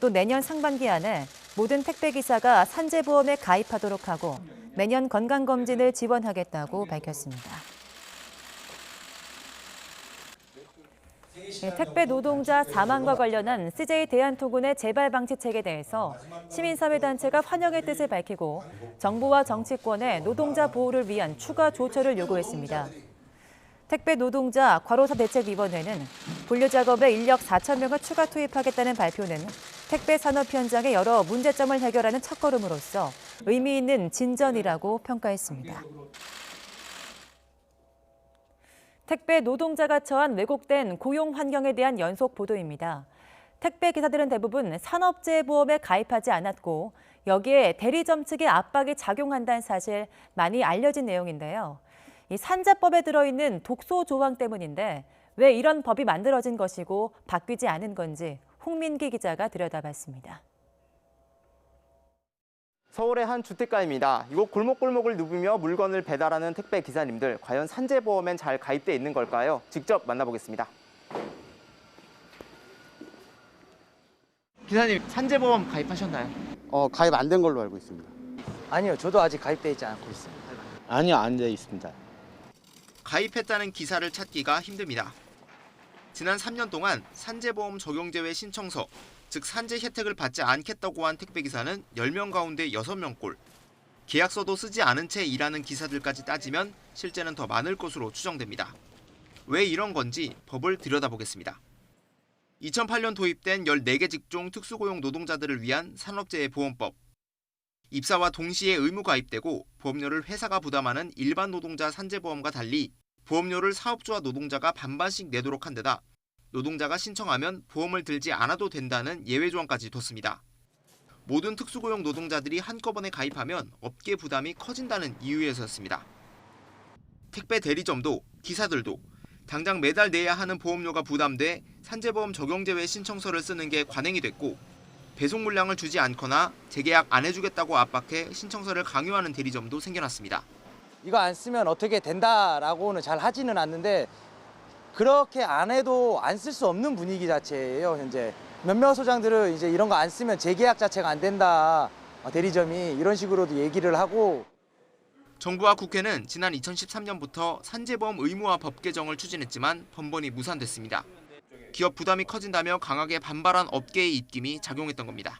또 내년 상반기 안에 모든 택배 기사가 산재보험에 가입하도록 하고 매년 건강검진을 지원하겠다고 밝혔습니다. 택배 노동자 사망과 관련한 CJ 대한통운의 재발 방지책에 대해서 시민사회단체가 환영의 뜻을 밝히고 정부와 정치권에 노동자 보호를 위한 추가 조처를 요구했습니다. 택배 노동자 과로사 대책위원회는 분류 작업에 인력 4,000명을 추가 투입하겠다는 발표는 택배 산업 현장의 여러 문제점을 해결하는 첫걸음으로서 의미 있는 진전이라고 평가했습니다. 택배 노동자가 처한 왜곡된 고용 환경에 대한 연속 보도입니다. 택배 기사들은 대부분 산업재해보험에 가입하지 않았고 여기에 대리점 측의 압박이 작용한다는 사실 많이 알려진 내용인데요. 이 산재법에 들어있는 독소 조항 때문인데 왜 이런 법이 만들어진 것이고 바뀌지 않은 건지 홍민기 기자가 들여다봤습니다. 서울의 한 주택가입니다. 이곳 골목골목을 누비며 물건을 배달하는 택배 기사님들, 과연 산재보험엔 잘 가입돼 있는 걸까요? 직접 만나보겠습니다. 기사님, 산재보험 가입하셨나요? 가입 안 된 걸로 알고 있습니다. 아니요, 저도 아직 가입돼 있지 않고 있습니다. 아니요, 안 돼 있습니다. 가입했다는 기사를 찾기가 힘듭니다. 지난 3년 동안 산재보험 적용 제외 신청서, 즉 산재 혜택을 받지 않겠다고 한 택배기사는 10명 가운데 6명꼴. 계약서도 쓰지 않은 채 일하는 기사들까지 따지면 실제는 더 많을 것으로 추정됩니다. 왜 이런 건지 법을 들여다보겠습니다. 2008년 도입된 14개 직종 특수고용 노동자들을 위한 산업재해보험법. 입사와 동시에 의무 가입되고 보험료를 회사가 부담하는 일반 노동자 산재보험과 달리 보험료를 사업주와 노동자가 반반씩 내도록 한 데다 노동자가 신청하면 보험을 들지 않아도 된다는 예외 조항까지 뒀습니다. 모든 특수고용 노동자들이 한꺼번에 가입하면 업계 부담이 커진다는 이유에서였습니다. 택배 대리점도 기사들도 당장 매달 내야 하는 보험료가 부담돼 산재보험 적용 제외 신청서를 쓰는 게 관행이 됐고 배송 물량을 주지 않거나 재계약 안 해주겠다고 압박해 신청서를 강요하는 대리점도 생겨났습니다. 이거 안 쓰면 어떻게 된다라고는 잘 하지는 않는데 그렇게 안 해도 안 쓸 수 없는 분위기 자체예요, 현재. 몇몇 소장들은 이제 이런 거 안 쓰면 재계약 자체가 안 된다. 대리점이 이런 식으로도 얘기를 하고. 정부와 국회는 지난 2013년부터 산재보험 의무화 법 개정을 추진했지만 번번이 무산됐습니다. 기업 부담이 커진다며 강하게 반발한 업계의 입김이 작용했던 겁니다.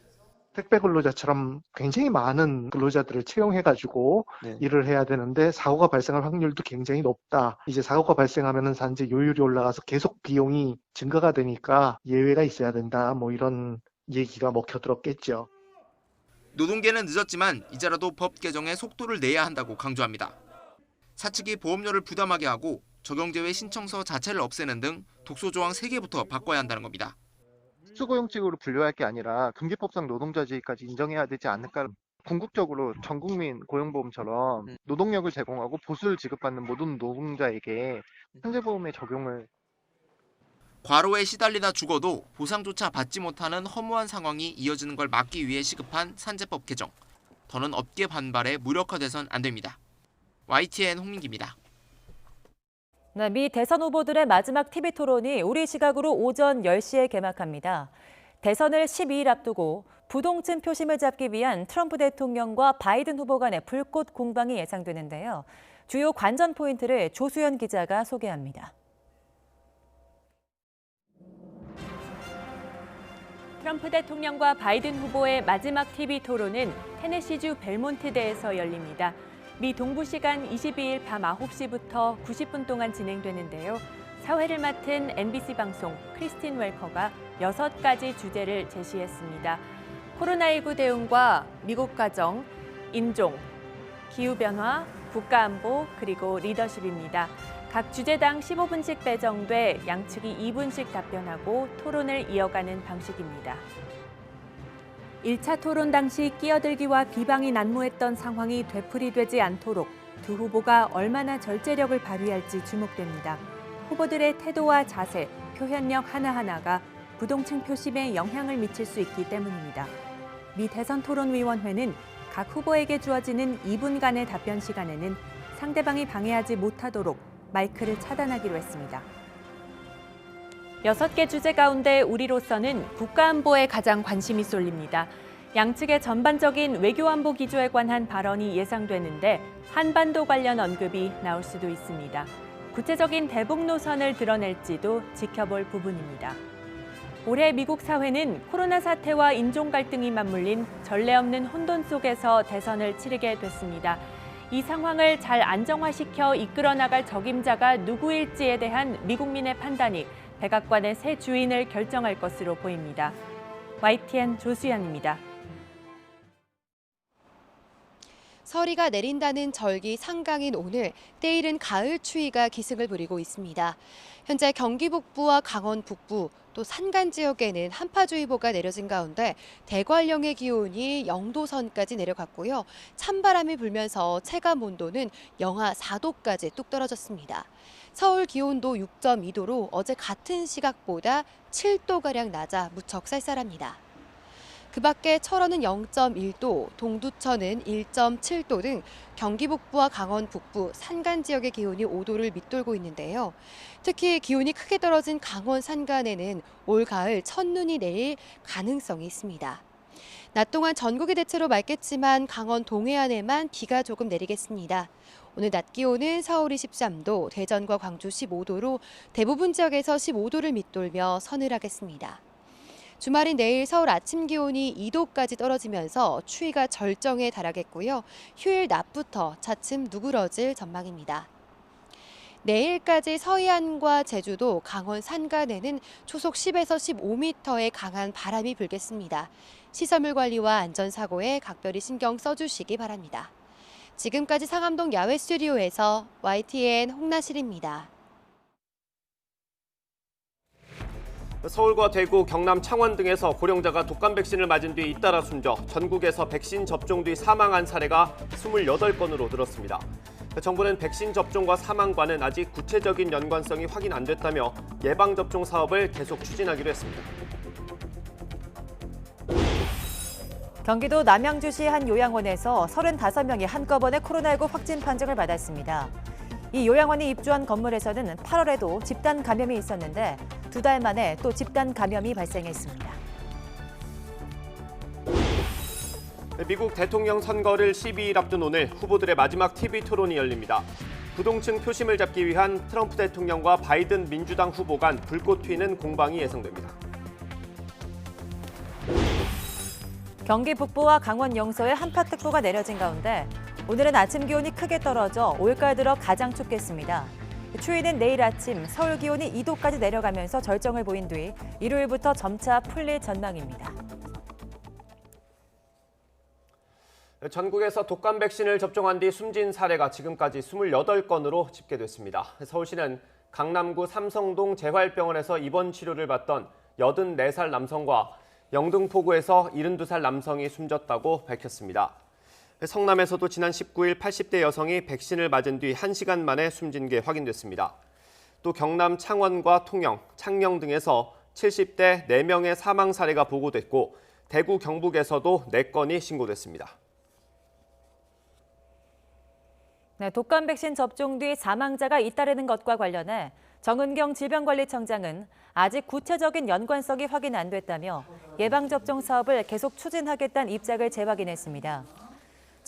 택배 근로자처럼 굉장히 많은 근로자들을 채용해가지고 일을 해야 되는데 사고가 발생할 확률도 굉장히 높다. 이제 사고가 발생하면은 산재 요율이 올라가서 계속 비용이 증가가 되니까 예외가 있어야 된다. 뭐 이런 얘기가 먹혀들었겠죠. 노동계는 늦었지만 이제라도 법 개정에 속도를 내야 한다고 강조합니다. 사측이 보험료를 부담하게 하고 적용제외 신청서 자체를 없애는 등 독소조항 3개부터 바꿔야 한다는 겁니다. 특수고용직으로 분류할 게 아니라 금기법상 노동자직까지 인정해야 되지 않을까. 궁극적으로 전국민 고용보험처럼 노동력을 제공하고 보수를 지급받는 모든 노동자에게 산재보험의 적용을. 과로에 시달리다 죽어도 보상조차 받지 못하는 허무한 상황이 이어지는 걸 막기 위해 시급한 산재법 개정. 더는 업계 반발에 무력화돼선 안 됩니다. YTN 홍민기입니다. 네, 미 대선 후보들의 마지막 TV 토론이 우리 시각으로 오전 10시에 개막합니다. 대선을 12일 앞두고 부동층 표심을 잡기 위한 트럼프 대통령과 바이든 후보 간의 불꽃 공방이 예상되는데요. 주요 관전 포인트를 조수연 기자가 소개합니다. 트럼프 대통령과 바이든 후보의 마지막 TV 토론은 테네시주 벨몬트대에서 열립니다. 미 동부 시간 22일 밤 9시부터 90분 동안 진행되는데요. 사회를 맡은 NBC 방송 크리스틴 웰커가 6가지 주제를 제시했습니다. 코로나19 대응과 미국 가정, 인종, 기후변화, 국가안보, 그리고 리더십입니다. 각 주제당 15분씩 배정돼 양측이 2분씩 답변하고 토론을 이어가는 방식입니다. 1차 토론 당시 끼어들기와 비방이 난무했던 상황이 되풀이되지 않도록 두 후보가 얼마나 절제력을 발휘할지 주목됩니다. 후보들의 태도와 자세, 표현력 하나하나가 부동층 표심에 영향을 미칠 수 있기 때문입니다. 미 대선 토론위원회는 각 후보에게 주어지는 2분간의 답변 시간에는 상대방이 방해하지 못하도록 마이크를 차단하기로 했습니다. 6개 주제 가운데 우리로서는 국가안보에 가장 관심이 쏠립니다. 양측의 전반적인 외교안보 기조에 관한 발언이 예상되는데 한반도 관련 언급이 나올 수도 있습니다. 구체적인 대북 노선을 드러낼지도 지켜볼 부분입니다. 올해 미국 사회는 코로나 사태와 인종 갈등이 맞물린 전례 없는 혼돈 속에서 대선을 치르게 됐습니다. 이 상황을 잘 안정화시켜 이끌어 나갈 적임자가 누구일지에 대한 미국민의 판단이 백악관의 새 주인을 결정할 것으로 보입니다. YTN 조수연입니다. 서리가 내린다는 절기 상강인 오늘, 때이른 가을 추위가 기승을 부리고 있습니다. 현재 경기 북부와 강원 북부, 또 산간 지역에는 한파주의보가 내려진 가운데 대관령의 기온이 0도 선까지 내려갔고요. 찬바람이 불면서 체감 온도는 영하 4도까지 뚝 떨어졌습니다. 서울 기온도 6.2도로 어제 같은 시각보다 7도가량 낮아 무척 쌀쌀합니다. 그 밖에 철원은 0.1도, 동두천은 1.7도 등 경기 북부와 강원 북부, 산간 지역의 기온이 5도를 밑돌고 있는데요. 특히 기온이 크게 떨어진 강원 산간에는 올 가을 첫눈이 내릴 가능성이 있습니다. 낮 동안 전국이 대체로 맑겠지만 강원 동해안에만 비가 조금 내리겠습니다. 오늘 낮 기온은 서울이 13도, 대전과 광주 15도로 대부분 지역에서 15도를 밑돌며 서늘하겠습니다. 주말인 내일 서울 아침 기온이 2도까지 떨어지면서 추위가 절정에 달하겠고요. 휴일 낮부터 차츰 누그러질 전망입니다. 내일까지 서해안과 제주도, 강원 산간에는 초속 10에서 15m의 강한 바람이 불겠습니다. 시설물 관리와 안전사고에 각별히 신경 써주시기 바랍니다. 지금까지 상암동 야외 스튜디오에서 YTN 홍나실입니다. 서울과 대구, 경남, 창원 등에서 고령자가 독감 백신을 맞은 뒤 잇따라 숨져 전국에서 백신 접종 뒤 사망한 사례가 28건으로 늘었습니다. 정부는 백신 접종과 사망과는 아직 구체적인 연관성이 확인 안 됐다며 예방접종 사업을 계속 추진하기로 했습니다. 경기도 남양주시 한 요양원에서 35명이 한꺼번에 코로나19 확진 판정을 받았습니다. 이 요양원이 입주한 건물에서는 8월에도 집단 감염이 있었는데 2달 만에 또 집단 감염이 발생했습니다. 미국 대통령 선거를 12일 앞둔 오늘 후보들의 마지막 TV 토론이 열립니다. 부동층 표심을 잡기 위한 트럼프 대통령과 바이든 민주당 후보 간 불꽃 튀는 공방이 예상됩니다. 경기 북부와 강원 영서에 한파특보가 내려진 가운데 오늘은 아침 기온이 크게 떨어져 올가을 들어 가장 춥겠습니다. 추위는 내일 아침 서울 기온이 2도까지 내려가면서 절정을 보인 뒤 일요일부터 점차 풀릴 전망입니다. 전국에서 독감 백신을 접종한 뒤 숨진 사례가 지금까지 28건으로 집계됐습니다. 서울시는 강남구 삼성동 재활병원에서 입원 치료를 받던 84살 남성과 영등포구에서 72살 남성이 숨졌다고 밝혔습니다. 성남에서도 지난 19일 80대 여성이 백신을 맞은 뒤 1시간 만에 숨진 게 확인됐습니다. 또 경남 창원과 통영, 창녕 등에서 70대 4명의 사망 사례가 보고됐고 대구 경북에서도 4건이 신고됐습니다. 네, 독감 백신 접종 뒤 사망자가 잇따르는 것과 관련해 정은경 질병관리청장은 아직 구체적인 연관성이 확인 안 됐다며 예방접종 사업을 계속 추진하겠다는 입장을 재확인했습니다.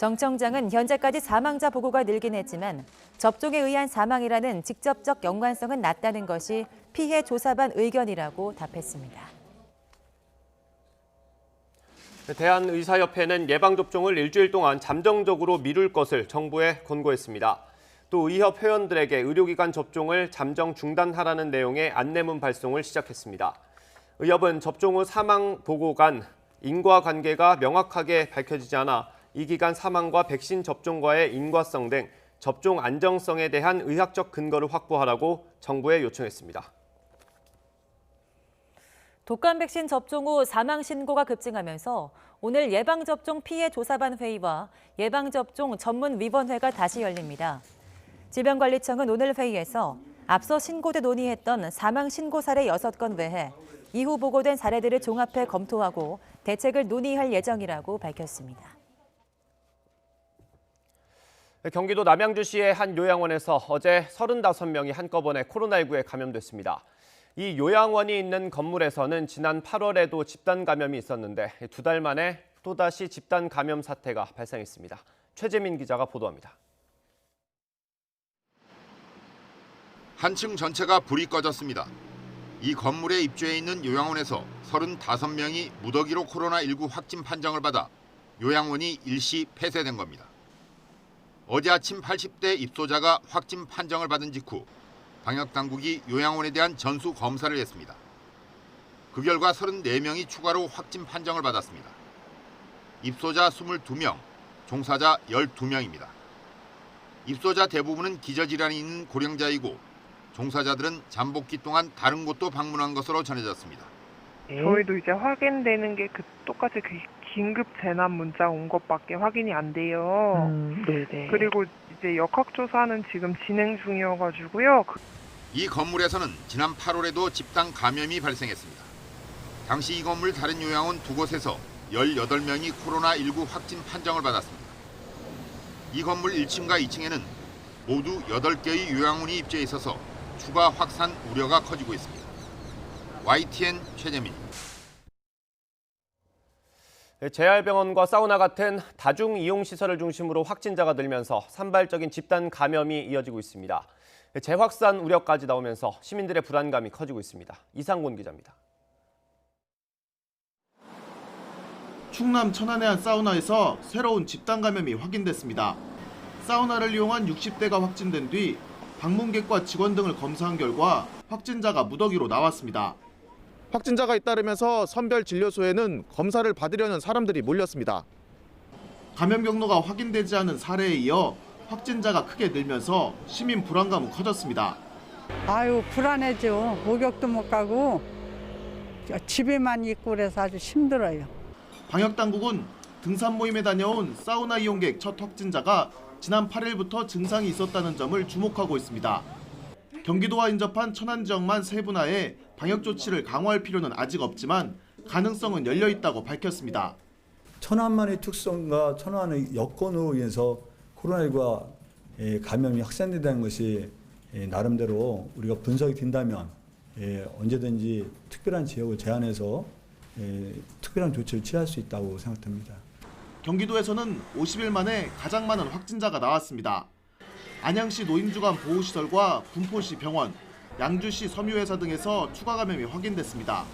정 청장은 현재까지 사망자 보고가 늘긴 했지만 접종에 의한 사망이라는 직접적 연관성은 낮다는 것이 피해 조사반 의견이라고 답했습니다. 대한의사협회는 예방접종을 일주일 동안 잠정적으로 미룰 것을 정부에 권고했습니다. 또 의협 회원들에게 의료기관 접종을 잠정 중단하라는 내용의 안내문 발송을 시작했습니다. 의협은 접종 후 사망 보고 간 인과관계가 명확하게 밝혀지지 않아 이 기간 사망과 백신 접종과의 인과성 등 접종 안정성에 대한 의학적 근거를 확보하라고 정부에 요청했습니다. 독감 백신 접종 후 사망 신고가 급증하면서 오늘 예방접종 피해 조사반 회의와 예방접종 전문위원회가 다시 열립니다. 질병관리청은 오늘 회의에서 앞서 신고 때 논의했던 사망 신고 사례 6건 외에 이후 보고된 사례들을 종합해 검토하고 대책을 논의할 예정이라고 밝혔습니다. 경기도 남양주시의 한 요양원에서 어제 35명이 한꺼번에 코로나19에 감염됐습니다. 이 요양원이 있는 건물에서는 지난 8월에도 집단 감염이 있었는데 2달 만에 또다시 집단 감염 사태가 발생했습니다. 최재민 기자가 보도합니다. 한층 전체가 불이 꺼졌습니다. 이 건물에 입주해 있는 요양원에서 35명이 무더기로 코로나19 확진 판정을 받아 요양원이 일시 폐쇄된 겁니다. 어제 아침 80대 입소자가 확진 판정을 받은 직후 방역당국이 요양원에 대한 전수 검사를 했습니다. 그 결과 34명이 추가로 확진 판정을 받았습니다. 입소자 22명, 종사자 12명입니다. 입소자 대부분은 기저질환이 있는 고령자이고 종사자들은 잠복기 동안 다른 곳도 방문한 것으로 전해졌습니다. 저희도 이제 확인되는 게 똑같이 그 긴급 재난 문자 온 것밖에 확인이 안 돼요. 네네. 그리고 이제 역학조사는 지금 진행 중이어가지고요. 이 건물에서는 지난 8월에도 집단 감염이 발생했습니다. 당시 이 건물 다른 요양원 2곳에서 18명이 코로나19 확진 판정을 받았습니다. 이 건물 1층과 2층에는 모두 8개의 요양원이 입주해 있어서 추가 확산 우려가 커지고 있습니다. YTN 최재민입니다. 재활병원과 사우나 같은 다중 이용 시설을 중심으로 확진자가 늘면서 산발적인 집단 감염이 이어지고 있습니다. 재확산 우려까지 나오면서 시민들의 불안감이 커지고 있습니다. 이상곤 기자입니다. 충남 천안의 한 사우나에서 새로운 집단 감염이 확인됐습니다. 사우나를 이용한 60대가 확진된 뒤 방문객과 직원 등을 검사한 결과 확진자가 무더기로 나왔습니다. 확진자가 잇따르면서 선별 진료소에는 검사를 받으려는 사람들이 몰렸습니다. 감염 경로가 확인되지 않은 사례에 이어 확진자가 크게 늘면서 시민 불안감은 커졌습니다. 아유, 불안해져. 목욕도 못 가고 집에만 있고 그래서 아주 힘들어요. 방역당국은 등산 모임에 다녀온 사우나 이용객 첫 확진자가 지난 8일부터 증상이 있었다는 점을 주목하고 있습니다. 경기도와 인접한 천안 지역만 3분화에 방역 조치를 강화할 필요는 아직 없지만 가능성은 열려 있다고 밝혔습니다. 천안만의 특성과 천안의 여건으로 인해서 코로나19가 감염이 확산된다는 것이 나름대로 우리가 분석이 된다면 언제든지 특별한 지역을 제한해서 특별한 조치를 취할 수 있다고 생각됩니다. 경기도에서는 50일 만에 가장 많은 확진자가 나왔습니다. 안양시 노인주간 보호시설과 군포시 병원, 양주시 섬유회사 등에서 추가 감염이 확인됐습니다.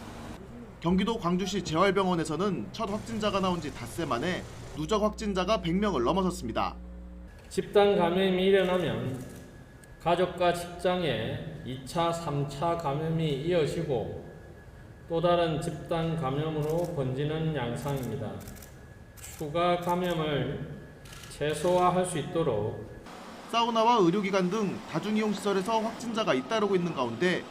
경기도 광주시 재활병원에서는 첫 확진자가 나온 지 닷새 만에 누적 확진자가 100명을 넘어섰습니다. 집단 감염이 일어나면 가족과 직장에 2차, 3차 감염이 이어지고 또 다른 집단 감염으로 번지는 양상입니다. 추가 감염을 최소화할 수 있도록 사우나와 의료기관 등 다중이용시설에서 확진자가 잇따르고 있는 가운데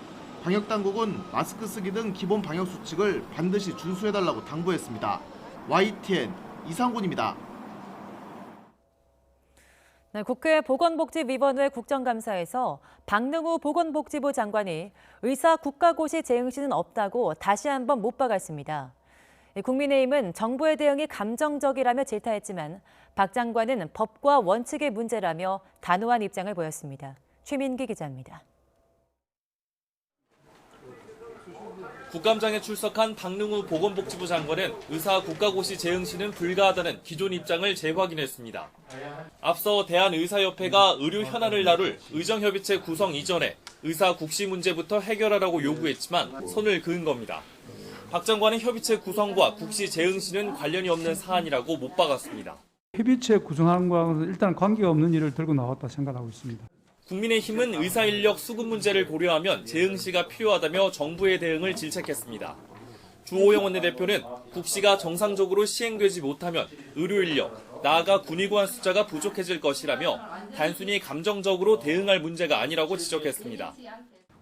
방역당국은 마스크 쓰기 등 기본 방역수칙을 반드시 준수해달라고 당부했습니다. YTN 이상곤입니다. 네, 국회 보건복지위원회 국정감사에서 박능우 보건복지부 장관이 의사 국가고시 재응시는 없다고 다시 한번 못 박았습니다. 국민의힘은 정부의 대응이 감정적이라며 질타했지만 박 장관은 법과 원칙의 문제라며 단호한 입장을 보였습니다. 최민기 기자입니다. 국감장에 출석한 박능우 보건복지부 장관은 의사 국가고시 재응시는 불가하다는 기존 입장을 재확인했습니다. 앞서 대한의사협회가 의료 현안을 다룰 의정협의체 구성 이전에 의사 국시 문제부터 해결하라고 요구했지만 손을 그은 겁니다. 박 장관은 협의체 구성과 국시 재응시는 관련이 없는 사안이라고 못 박았습니다. 협의체 구성하는 거하고는 일단 관계가 없는 일을 들고 나왔다 생각하고 있습니다. 국민의힘은 의사인력 수급 문제를 고려하면 재응시가 필요하다며 정부의 대응을 질책했습니다. 주호영 원내대표는 국시가 정상적으로 시행되지 못하면 의료인력, 나아가 군의관 숫자가 부족해질 것이라며 단순히 감정적으로 대응할 문제가 아니라고 지적했습니다.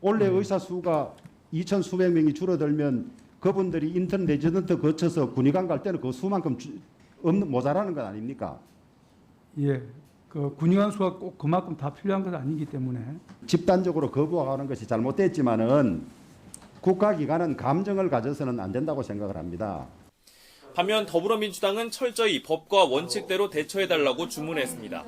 원래 의사 수가 2천 수백 명이 줄어들면 그분들이 인턴 레지던트 거쳐서 군의관 갈 때는 그 수만큼 모자라는 것 아닙니까? 예, 그 군의관 수가 꼭 그만큼 다 필요한 것은 아니기 때문에 집단적으로 거부하는 것이 잘못됐지만은 국가기관은 감정을 가져서는 안 된다고 생각을 합니다. 반면 더불어민주당은 철저히 법과 원칙대로 대처해달라고 주문했습니다.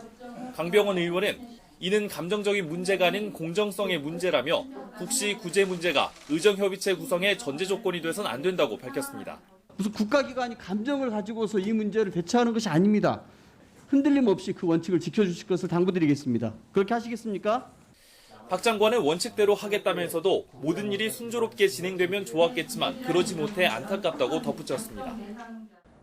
강병원 의원은 이는 감정적인 문제가 아닌 공정성의 문제라며 국시 구제 문제가 의정협의체 구성의 전제 조건이 돼서는 안 된다고 밝혔습니다. 무슨 국가기관이 감정을 가지고서 이 문제를 대처하는 것이 아닙니다. 흔들림 없이 그 원칙을 지켜주실 것을 당부드리겠습니다. 그렇게 하시겠습니까? 박 장관은 원칙대로 하겠다면서도 모든 일이 순조롭게 진행되면 좋았겠지만 그러지 못해 안타깝다고 덧붙였습니다.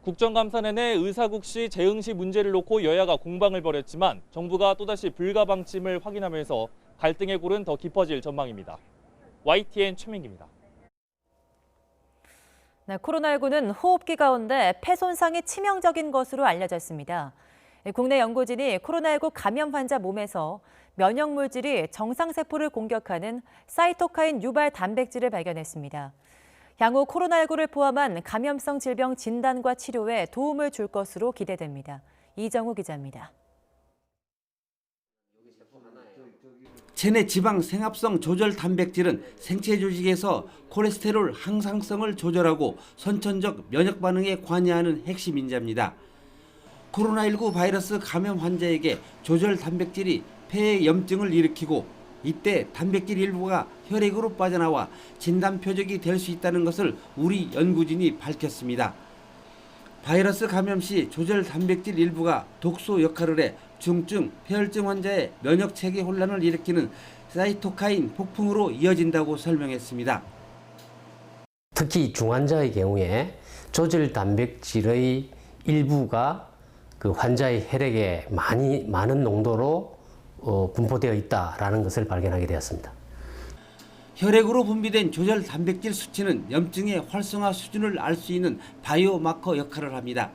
국정감사 내내 의사국시 재응시 문제를 놓고 여야가 공방을 벌였지만 정부가 또다시 불가 방침을 확인하면서 갈등의 골은 더 깊어질 전망입니다. YTN 최민기입니다. 네, 코로나19는 호흡기 가운데 폐 손상이 치명적인 것으로 알려졌습니다. 국내 연구진이 코로나19 감염 환자 몸에서 면역 물질이 정상세포를 공격하는 사이토카인 유발 단백질을 발견했습니다. 향후 코로나19를 포함한 감염성 질병 진단과 치료에 도움을 줄 것으로 기대됩니다. 이정우 기자입니다. 체내 지방 생합성 조절 단백질은 생체 조직에서 콜레스테롤 항상성을 조절하고 선천적 면역 반응에 관여하는 핵심 인자입니다. 코로나19 바이러스 감염 환자에게 조절 단백질이 폐에 염증을 일으키고 이때 단백질 일부가 혈액으로 빠져나와 진단 표적이 될 수 있다는 것을 우리 연구진이 밝혔습니다. 바이러스 감염 시 조절 단백질 일부가 독소 역할을 해 중증 폐혈증 환자의 면역 체계 혼란을 일으키는 사이토카인 폭풍으로 이어진다고 설명했습니다. 특히 중환자의 경우에 조절 단백질의 일부가 그 환자의 혈액에 많은 농도로 분포되어 있다라는 것을 발견하게 되었습니다. 혈액으로 분비된 조절 단백질 수치는 염증의 활성화 수준을 알 수 있는 바이오마커 역할을 합니다.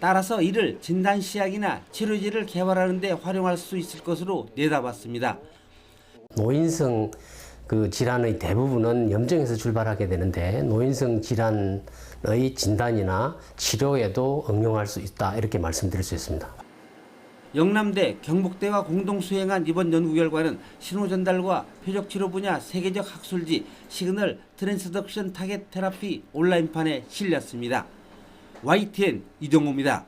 따라서 이를 진단 시약이나 치료제를 개발하는 데 활용할 수 있을 것으로 내다봤습니다. 노인성 그 질환의 대부분은 염증에서 출발하게 되는데 노인성 질환의 진단이나 치료에도 응용할 수 있다 이렇게 말씀드릴 수 있습니다. 영남대, 경북대와 공동 수행한 이번 연구 결과는 신호전달과 표적치료 분야 세계적 학술지 시그널 트랜스덕션 타겟 테라피 온라인판에 실렸습니다. YTN 이정호입니다.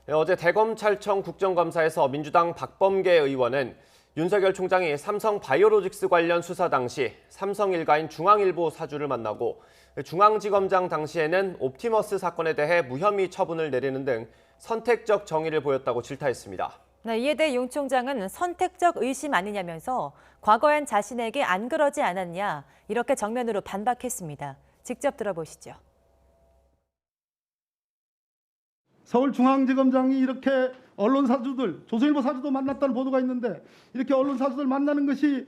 어제 대검찰청 국정감사에서 민주당 박범계 의원은 윤석열 총장이 삼성 바이오로직스 관련 수사 당시 삼성 일가인 중앙일보 사주를 만나고 중앙지검장 당시에는 옵티머스 사건에 대해 무혐의 처분을 내리는 등 선택적 정의를 보였다고 질타했습니다. 네, 이에 대해 윤 총장은 선택적 의심 아니냐면서 과거엔 자신에게 안 그러지 않았냐 이렇게 정면으로 반박했습니다. 직접 들어보시죠. 서울중앙지검장이 이렇게 언론 사주들, 조선일보 사주도 만났다는 보도가 있는데 이렇게 언론 사주들 만나는 것이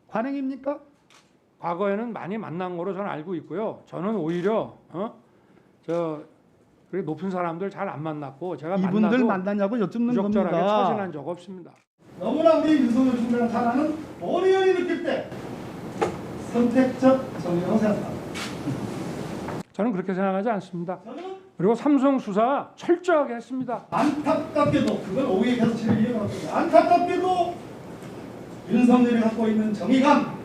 관행입니까? 과거에는 많이 만난 거로 저는 알고 있고요. 저는 오히려 그렇게 높은 사람들 잘 안 만났고 제가 이분들 만났냐고 여쭙는 부적절하게 겁니다. 처신한 적 없습니다. 너무나 우리 윤석열 총장 잘 아는 어린이 느낄 때 선택적 정의라고 생각합니다. 저는 그렇게 생각하지 않습니다. 그리고 삼성 수사 철저하게 했습니다. 안타깝게도 그건 오후에 계속 제가 이어갔습니다. 안타깝게도 윤석열이 갖고 있는 정의감,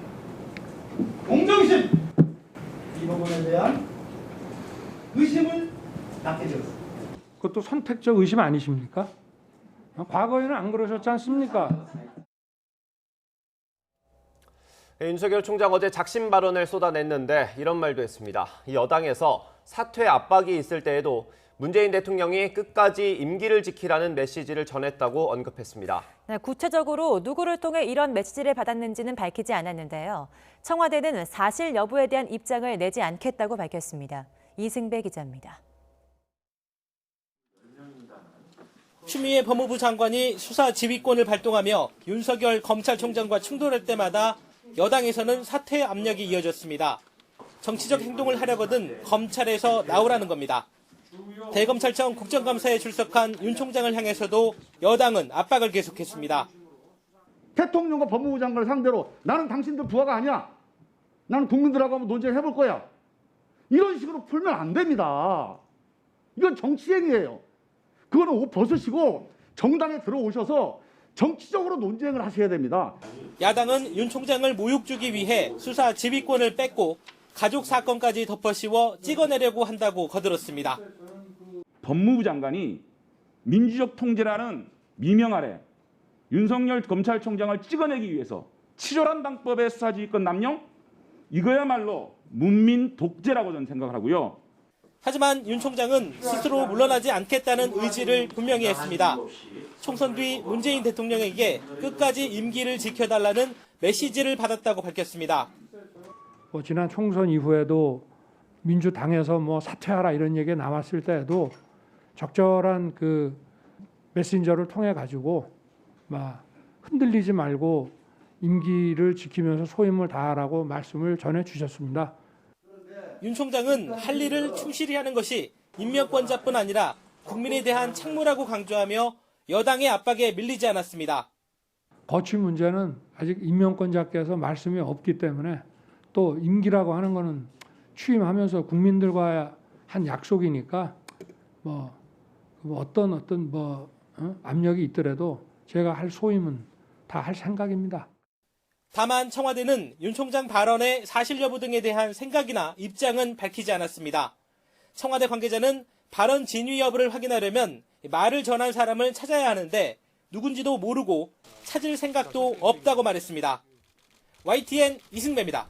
공정심 이 부분에 대한 의심을 낳게 되었습니다. 그것도 선택적 의심 아니십니까? 과거에는 안 그러셨지 않습니까? 윤석열 총장 어제 작심 발언을 쏟아냈는데 이런 말도 했습니다. 이 여당에서 사퇴 압박이 있을 때에도 문재인 대통령이 끝까지 임기를 지키라는 메시지를 전했다고 언급했습니다. 네, 구체적으로 누구를 통해 이런 메시지를 받았는지는 밝히지 않았는데요. 청와대는 사실 여부에 대한 입장을 내지 않겠다고 밝혔습니다. 이승배 기자입니다. 추미애 법무부 장관이 수사 지휘권을 발동하며 윤석열 검찰총장과 충돌할 때마다 여당에서는 사퇴 압력이 이어졌습니다. 정치적 행동을 하려거든 검찰에서 나오라는 겁니다. 대검찰청 국정감사에 출석한 윤 총장을 향해서도 여당은 압박을 계속했습니다. 대통령과 법무부 장관을 상대로 나는 당신들 부하가 아니야. 나는 국민들하고 한번 논쟁을 해볼 거야. 이런 식으로 풀면 안 됩니다. 이건 정치행위예요. 그거는 옷 벗으시고 정당에 들어오셔서 정치적으로 논쟁을 하셔야 됩니다. 야당은 윤 총장을 모욕 주기 위해 수사 지휘권을 뺏고 가족 사건까지 덮어씌워 찍어내려고 한다고 거들었습니다. 법무부 장관이 민주적 통제라는 미명 아래 윤석열 검찰총장을 찍어내기 위해서 치졸한 방법의 수사지휘권 남용? 이거야말로 문민 독재라고 저는 생각을 하고요. 하지만 윤 총장은 스스로 물러나지 않겠다는 의지를 분명히 했습니다. 총선 뒤 문재인 대통령에게 끝까지 임기를 지켜달라는 메시지를 받았다고 밝혔습니다. 지난 총선 이후에도 민주당에서 사퇴하라 이런 얘기가 나왔을 때에도 적절한 그 메신저를 통해 가지고 흔들리지 말고 임기를 지키면서 소임을 다하라고 말씀을 전해 주셨습니다. 윤 총장은 할 일을 충실히 하는 것이 임명권자뿐 아니라 국민에 대한 책무라고 강조하며 여당의 압박에 밀리지 않았습니다. 거취 문제는 아직 임명권자께서 말씀이 없기 때문에 또 임기라고 하는 거는 취임하면서 국민들과 한 약속이니까 어떤 압력이 있더라도 제가 할 소임은 다 할 생각입니다. 다만 청와대는 윤 총장 발언의 사실 여부 등에 대한 생각이나 입장은 밝히지 않았습니다. 청와대 관계자는 발언 진위 여부를 확인하려면 말을 전한 사람을 찾아야 하는데 누군지도 모르고 찾을 생각도 없다고 말했습니다. YTN 이승배입니다.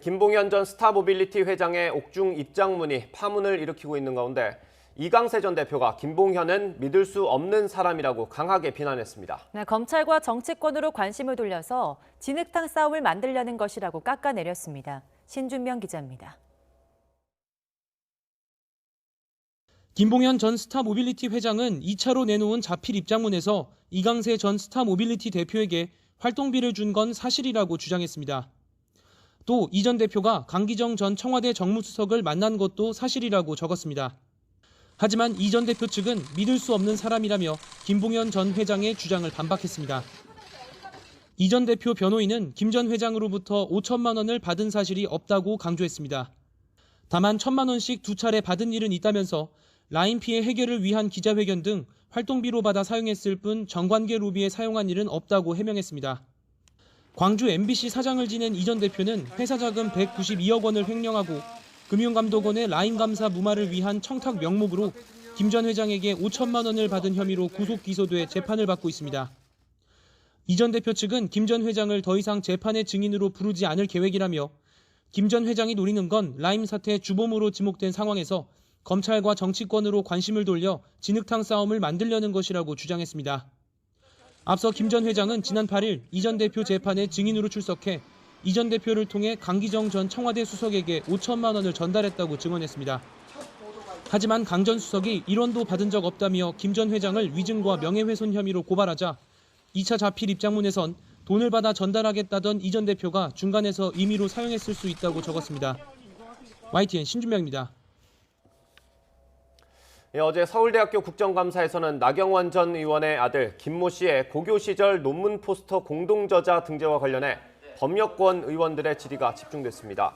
김봉현 전 스타모빌리티 회장의 옥중 입장문이 파문을 일으키고 있는 가운데 이강세 전 대표가 김봉현은 믿을 수 없는 사람이라고 강하게 비난했습니다. 네, 검찰과 정치권으로 관심을 돌려서 진흙탕 싸움을 만들려는 것이라고 깎아내렸습니다. 신준명 기자입니다. 김봉현 전 스타모빌리티 회장은 2차로 내놓은 자필 입장문에서 이강세 전 스타모빌리티 대표에게 활동비를 준 건 사실이라고 주장했습니다. 또 이 전 대표가 강기정 전 청와대 정무수석을 만난 것도 사실이라고 적었습니다. 하지만 이 전 대표 측은 믿을 수 없는 사람이라며 김봉현 전 회장의 주장을 반박했습니다. 이 전 대표 변호인은 김 전 회장으로부터 5천만 원을 받은 사실이 없다고 강조했습니다. 다만 1,000만 원씩 2차례 받은 일은 있다면서 라인 피해 해결을 위한 기자회견 등 활동비로 받아 사용했을 뿐 정관계 로비에 사용한 일은 없다고 해명했습니다. 광주 MBC 사장을 지낸 이 전 대표는 회사 자금 192억 원을 횡령하고 금융감독원의 라인 감사 무마를 위한 청탁 명목으로 김 전 회장에게 5천만 원을 받은 혐의로 구속 기소돼 재판을 받고 있습니다. 이 전 대표 측은 김 전 회장을 더 이상 재판의 증인으로 부르지 않을 계획이라며 김 전 회장이 노리는 건 라임 사태 주범으로 지목된 상황에서 검찰과 정치권으로 관심을 돌려 진흙탕 싸움을 만들려는 것이라고 주장했습니다. 앞서 김 전 회장은 지난 8일 이 전 대표 재판에 증인으로 출석해 이 전 대표를 통해 강기정 전 청와대 수석에게 5천만 원을 전달했다고 증언했습니다. 하지만 강 전 수석이 1원도 받은 적 없다며 김 전 회장을 위증과 명예훼손 혐의로 고발하자 2차 자필 입장문에선 돈을 받아 전달하겠다던 이 전 대표가 중간에서 임의로 사용했을 수 있다고 적었습니다. YTN 신준명입니다. 어제 서울대학교 국정감사에서는 나경원 전 의원의 아들 김모 씨의 고교 시절 논문 포스터 공동저자 등재와 관련해 법여권 의원들의 질의가 집중됐습니다.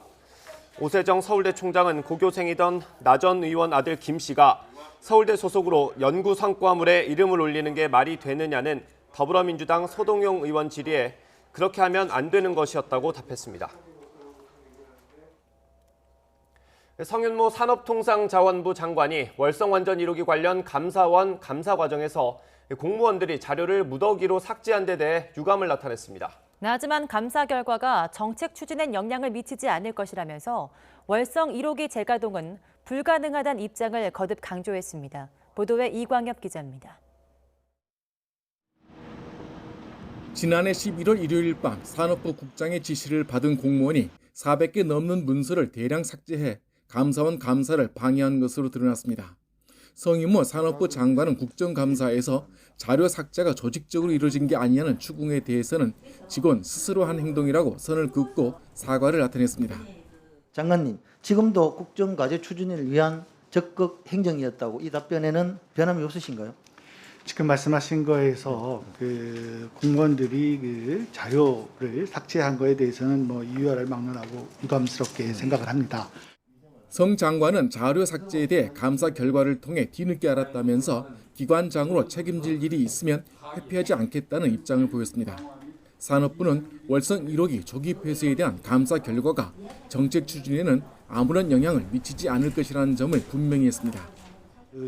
오세정 서울대 총장은 고교생이던 나 전 의원 아들 김 씨가 서울대 소속으로 연구 성과물에 이름을 올리는 게 말이 되느냐는 더불어민주당 소동용 의원 질의에 그렇게 하면 안 되는 것이었다고 답했습니다. 성윤모 산업통상자원부 장관이 월성원전 1호기 관련 감사원 감사 과정에서 공무원들이 자료를 무더기로 삭제한 데 대해 유감을 나타냈습니다. 하지만 감사 결과가 정책 추진엔 영향을 미치지 않을 것이라면서 월성 1호기 재가동은 불가능하다는 입장을 거듭 강조했습니다. 보도에 이광엽 기자입니다. 지난해 11월 일요일 밤 산업부 국장의 지시를 받은 공무원이 400개 넘는 문서를 대량 삭제해 감사원 감사를 방해한 것으로 드러났습니다. 성인모 산업부 장관은 국정감사에서 자료 삭제가 조직적으로 이루어진 게 아니냐는 추궁에 대해서는 직원 스스로 한 행동이라고 선을 긋고 사과를 나타냈습니다. 장관님, 지금도 국정과제 추진을 위한 적극 행정이었다고 이 답변에는 변함이 없으신가요? 지금 말씀하신 거에서 그 공무원들이 자료를 삭제한 거에 대해서는 유혈을 막론하고 유감스럽게 생각을 합니다. 성 장관은 자료 삭제에 대해 감사 결과를 통해 뒤늦게 알았다면서 기관장으로 책임질 일이 있으면 회피하지 않겠다는 입장을 보였습니다. 산업부는 월성 1호기 조기 폐쇄에 대한 감사 결과가 정책 추진에는 아무런 영향을 미치지 않을 것이라는 점을 분명히 했습니다.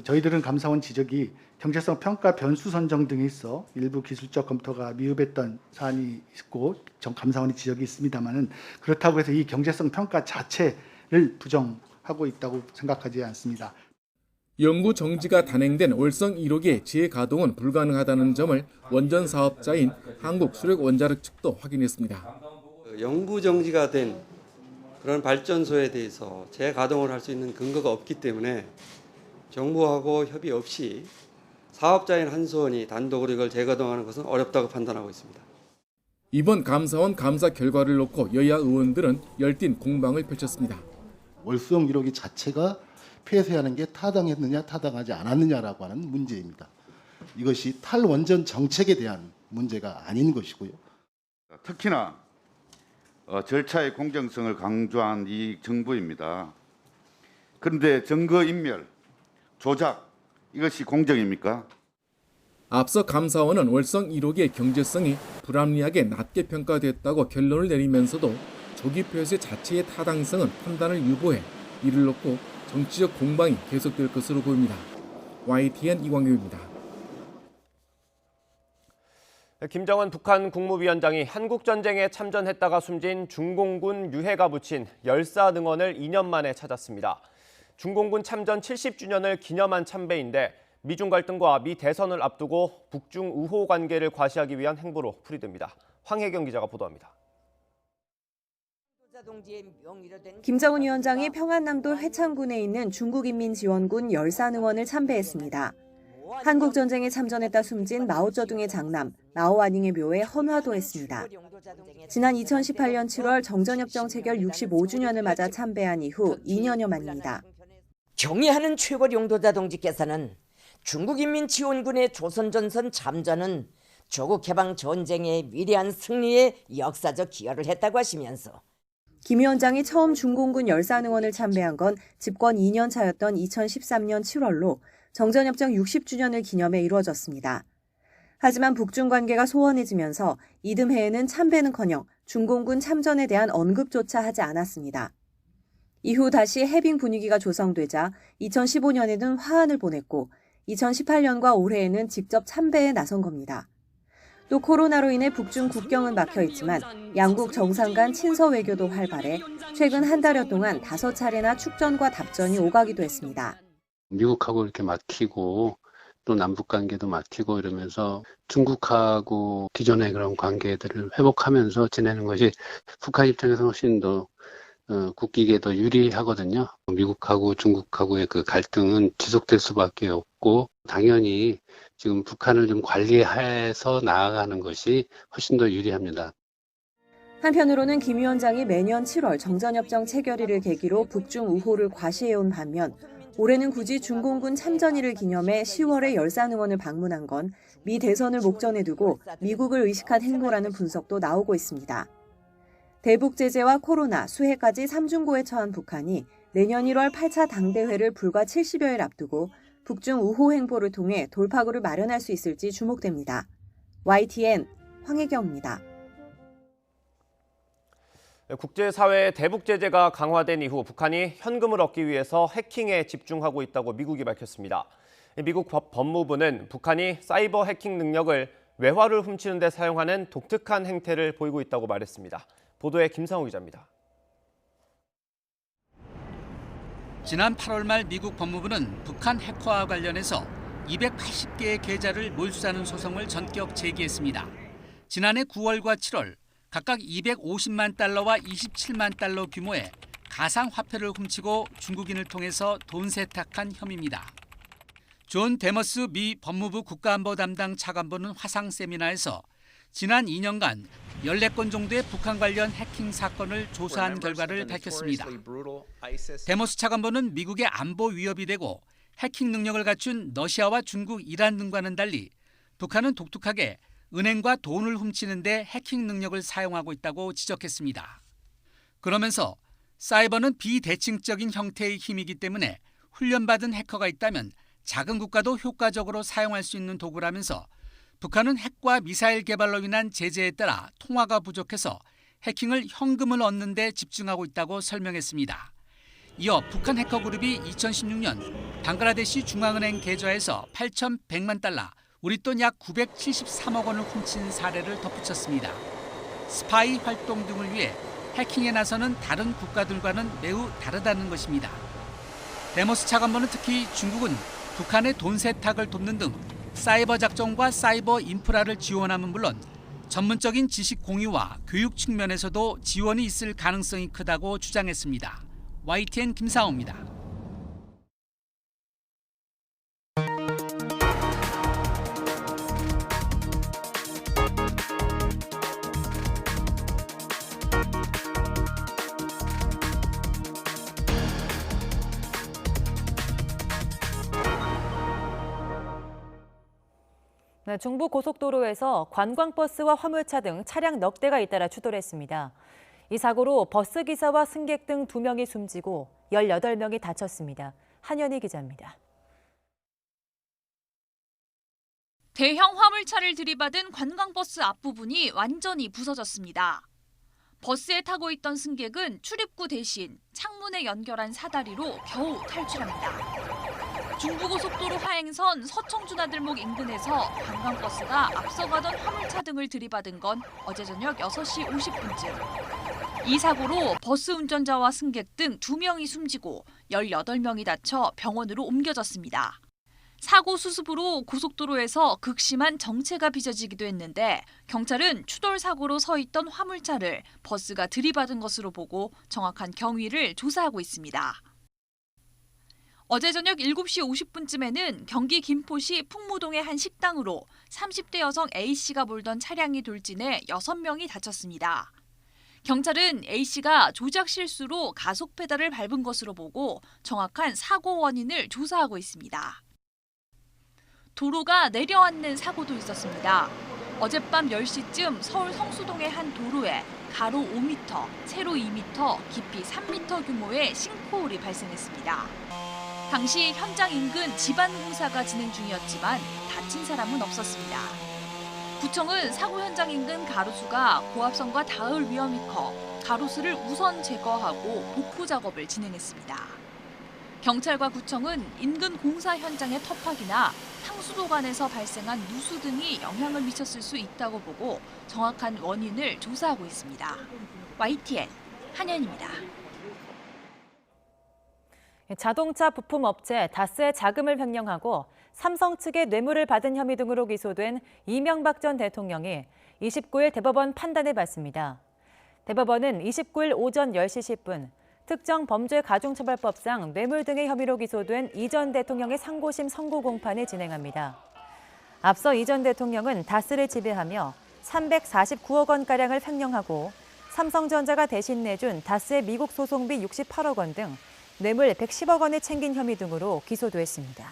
저희들은 감사원 지적이 경제성 평가 변수 선정 등에 있어 일부 기술적 검토가 미흡했던 사안이 있고 감사원의 지적이 있습니다만은 그렇다고 해서 이 경제성 평가 자체를 부정하고 있다고 생각하지 않습니다. 연구 정지가 단행된 월성 1호기의 재가동은 불가능하다는 점을 원전 사업자인 한국수력원자력 측도 확인했습니다. 연구 정지가 된 그런 발전소에 대해서 재가동을 할 수 있는 근거가 없기 때문에 정부하고 협의 없이 사업자인 한수원이 단독으로 이걸 재가동하는 것은 어렵다고 판단하고 있습니다. 이번 감사원 감사 결과를 놓고 여야 의원들은 열띤 공방을 펼쳤습니다. 월성 1호기 자체가 폐쇄하는 게 타당했느냐 타당하지 않았느냐라고 하는 문제입니다. 이것이 탈원전 정책에 대한 문제가 아닌 것이고요. 특히나 절차의 공정성을 강조한 이 정부입니다. 그런데 증거인멸, 조작, 이것이 공정입니까? 앞서 감사원은 월성 1호기의 경제성이 불합리하게 낮게 평가됐다고 결론을 내리면서도 조기 폐쇄 자체의 타당성은 판단을 유보해 이를 놓고 정치적 공방이 계속될 것으로 보입니다. YTN 이광규입니다. 김정은 북한 국무위원장이 한국전쟁에 참전했다가 숨진 중공군 유해가 묻힌 열사능원을 2년 만에 찾았습니다. 중공군 참전 70주년을 기념한 참배인데 미중 갈등과 미 대선을 앞두고 북중 우호 관계를 과시하기 위한 행보로 풀이됩니다. 황혜경 기자가 보도합니다. 김정은 위원장이 평안남도 회창군에 있는 중국인민지원군 열사능원을 참배했습니다. 한국전쟁에 참전했다 숨진 마오쩌둥의 장남 마오아닝의 묘에 헌화도 했습니다. 지난 2018년 7월 정전협정 체결 65주년을 맞아 참배한 이후 2년여 만입니다. 경의하는 최고 용도자 동지께서는 중국인민지원군의 조선전선 참전은 조국 해방 전쟁의 위대한 승리에 역사적 기여를 했다고 하시면서 김 위원장이 처음 중공군 열사능원을 참배한 건 집권 2년 차였던 2013년 7월로 정전협정 60주년을 기념해 이루어졌습니다. 하지만 북중 관계가 소원해지면서 이듬해에는 참배는커녕 중공군 참전에 대한 언급조차 하지 않았습니다. 이후 다시 해빙 분위기가 조성되자 2015년에는 화환을 보냈고 2018년과 올해에는 직접 참배에 나선 겁니다. 또 코로나로 인해 북중 국경은 막혀 있지만 양국 정상 간 친서 외교도 활발해 최근 한 달여 동안 5차례나 축전과 답전이 오가기도 했습니다. 미국하고 이렇게 막히고 또 남북 관계도 막히고 이러면서 중국하고 기존의 그런 관계들을 회복하면서 지내는 것이 북한 입장에서 훨씬 더 국익에 더 유리하거든요. 미국하고 중국하고의 그 갈등은 지속될 수밖에 없고 당연히 지금 북한을 좀 관리해서 나아가는 것이 훨씬 더 유리합니다. 한편으로는 김 위원장이 매년 7월 정전협정 체결일을 계기로 북중 우호를 과시해온 반면 올해는 굳이 중공군 참전일을 기념해 10월에 열사능원을 방문한 건 미 대선을 목전에 두고 미국을 의식한 행보라는 분석도 나오고 있습니다. 대북 제재와 코로나, 수해까지 삼중고에 처한 북한이 내년 1월 8차 당대회를 불과 70여일 앞두고 북중 우호 행보를 통해 돌파구를 마련할 수 있을지 주목됩니다. YTN 황혜경입니다. 국제사회의 대북 제재가 강화된 이후 북한이 현금을 얻기 위해서 해킹에 집중하고 있다고 미국이 밝혔습니다. 미국 법무부는 북한이 사이버 해킹 능력을 외화를 훔치는 데 사용하는 독특한 행태를 보이고 있다고 말했습니다. 보도에 김상우 기자입니다. 지난 8월 말 미국 법무부는 북한 해커와 관련해서 280개의 계좌를 몰수하는 소송을 전격 제기했습니다. 지난해 9월과 7월 각각 250만 달러와 27만 달러 규모의 가상화폐를 훔치고 중국인을 통해서 돈 세탁한 혐의입니다. 존 데머스 미 법무부 국가안보 담당 차관보는 화상 세미나에서 지난 2년간 14건 정도의 북한 관련 해킹 사건을 조사한 결과를 밝혔습니다. 데머스 차관보는 미국의 안보 위협이 되고 해킹 능력을 갖춘 러시아와 중국, 이란 등과는 달리 북한은 독특하게 은행과 돈을 훔치는 데 해킹 능력을 사용하고 있다고 지적했습니다. 그러면서 사이버는 비대칭적인 형태의 힘이기 때문에 훈련받은 해커가 있다면 작은 국가도 효과적으로 사용할 수 있는 도구라면서 북한은 핵과 미사일 개발로 인한 제재에 따라 통화가 부족해서 해킹을 현금을 얻는 데 집중하고 있다고 설명했습니다. 이어 북한 해커 그룹이 2016년 방글라데시 중앙은행 계좌에서 8,100만 달러, 우리 돈 약 973억 원을 훔친 사례를 덧붙였습니다. 스파이 활동 등을 위해 해킹에 나서는 다른 국가들과는 매우 다르다는 것입니다. 데머스 차관보는 특히 중국은 북한의 돈 세탁을 돕는 등 사이버 작전과 사이버 인프라를 지원함은 물론 전문적인 지식 공유와 교육 측면에서도 지원이 있을 가능성이 크다고 주장했습니다. YTN 김상호입니다. 네, 중부 고속도로에서 관광버스와 화물차 등 차량 넉 대가 잇따라 추돌했습니다. 이 사고로 버스 기사와 승객 등 2명이 숨지고 18명이 다쳤습니다. 한현희 기자입니다. 대형 화물차를 들이받은 관광버스 앞부분이 완전히 부서졌습니다. 버스에 타고 있던 승객은 출입구 대신 창문에 연결한 사다리로 겨우 탈출합니다. 중부고속도로 하행선 서청주나들목 인근에서 관광버스가 앞서가던 화물차 등을 들이받은 건 어제 저녁 6시 50분쯤. 이 사고로 버스 운전자와 승객 등 2명이 숨지고 18명이 다쳐 병원으로 옮겨졌습니다. 사고 수습으로 고속도로에서 극심한 정체가 빚어지기도 했는데 경찰은 추돌 사고로 서 있던 화물차를 버스가 들이받은 것으로 보고 정확한 경위를 조사하고 있습니다. 어제 저녁 7시 50분쯤에는 경기 김포시 풍무동의 한 식당으로 30대 여성 A씨가 몰던 차량이 돌진해 6명이 다쳤습니다. 경찰은 A씨가 조작 실수로 가속 페달을 밟은 것으로 보고 정확한 사고 원인을 조사하고 있습니다. 도로가 내려앉는 사고도 있었습니다. 어젯밤 10시쯤 서울 성수동의 한 도로에 가로 5m, 세로 2m, 깊이 3m 규모의 싱크홀이 발생했습니다. 당시 현장 인근 집안 공사가 진행 중이었지만 다친 사람은 없었습니다. 구청은 사고 현장 인근 가로수가 고압선과 닿을 위험이 커 가로수를 우선 제거하고 복구 작업을 진행했습니다. 경찰과 구청은 인근 공사 현장의 터파기나 상수도관에서 발생한 누수 등이 영향을 미쳤을 수 있다고 보고 정확한 원인을 조사하고 있습니다. YTN 한현입니다. 자동차 부품업체 다스의 자금을 횡령하고 삼성 측의 뇌물을 받은 혐의 등으로 기소된 이명박 전 대통령이 29일 대법원 판단을 받습니다. 대법원은 29일 오전 10시 10분 특정 범죄 가중처벌법상 뇌물 등의 혐의로 기소된 이 전 대통령의 상고심 선고 공판을 진행합니다. 앞서 이 전 대통령은 다스를 지배하며 349억 원가량을 횡령하고 삼성전자가 대신 내준 다스의 미국 소송비 68억 원 등 뇌물 110억 원을 챙긴 혐의 등으로 기소됐습니다.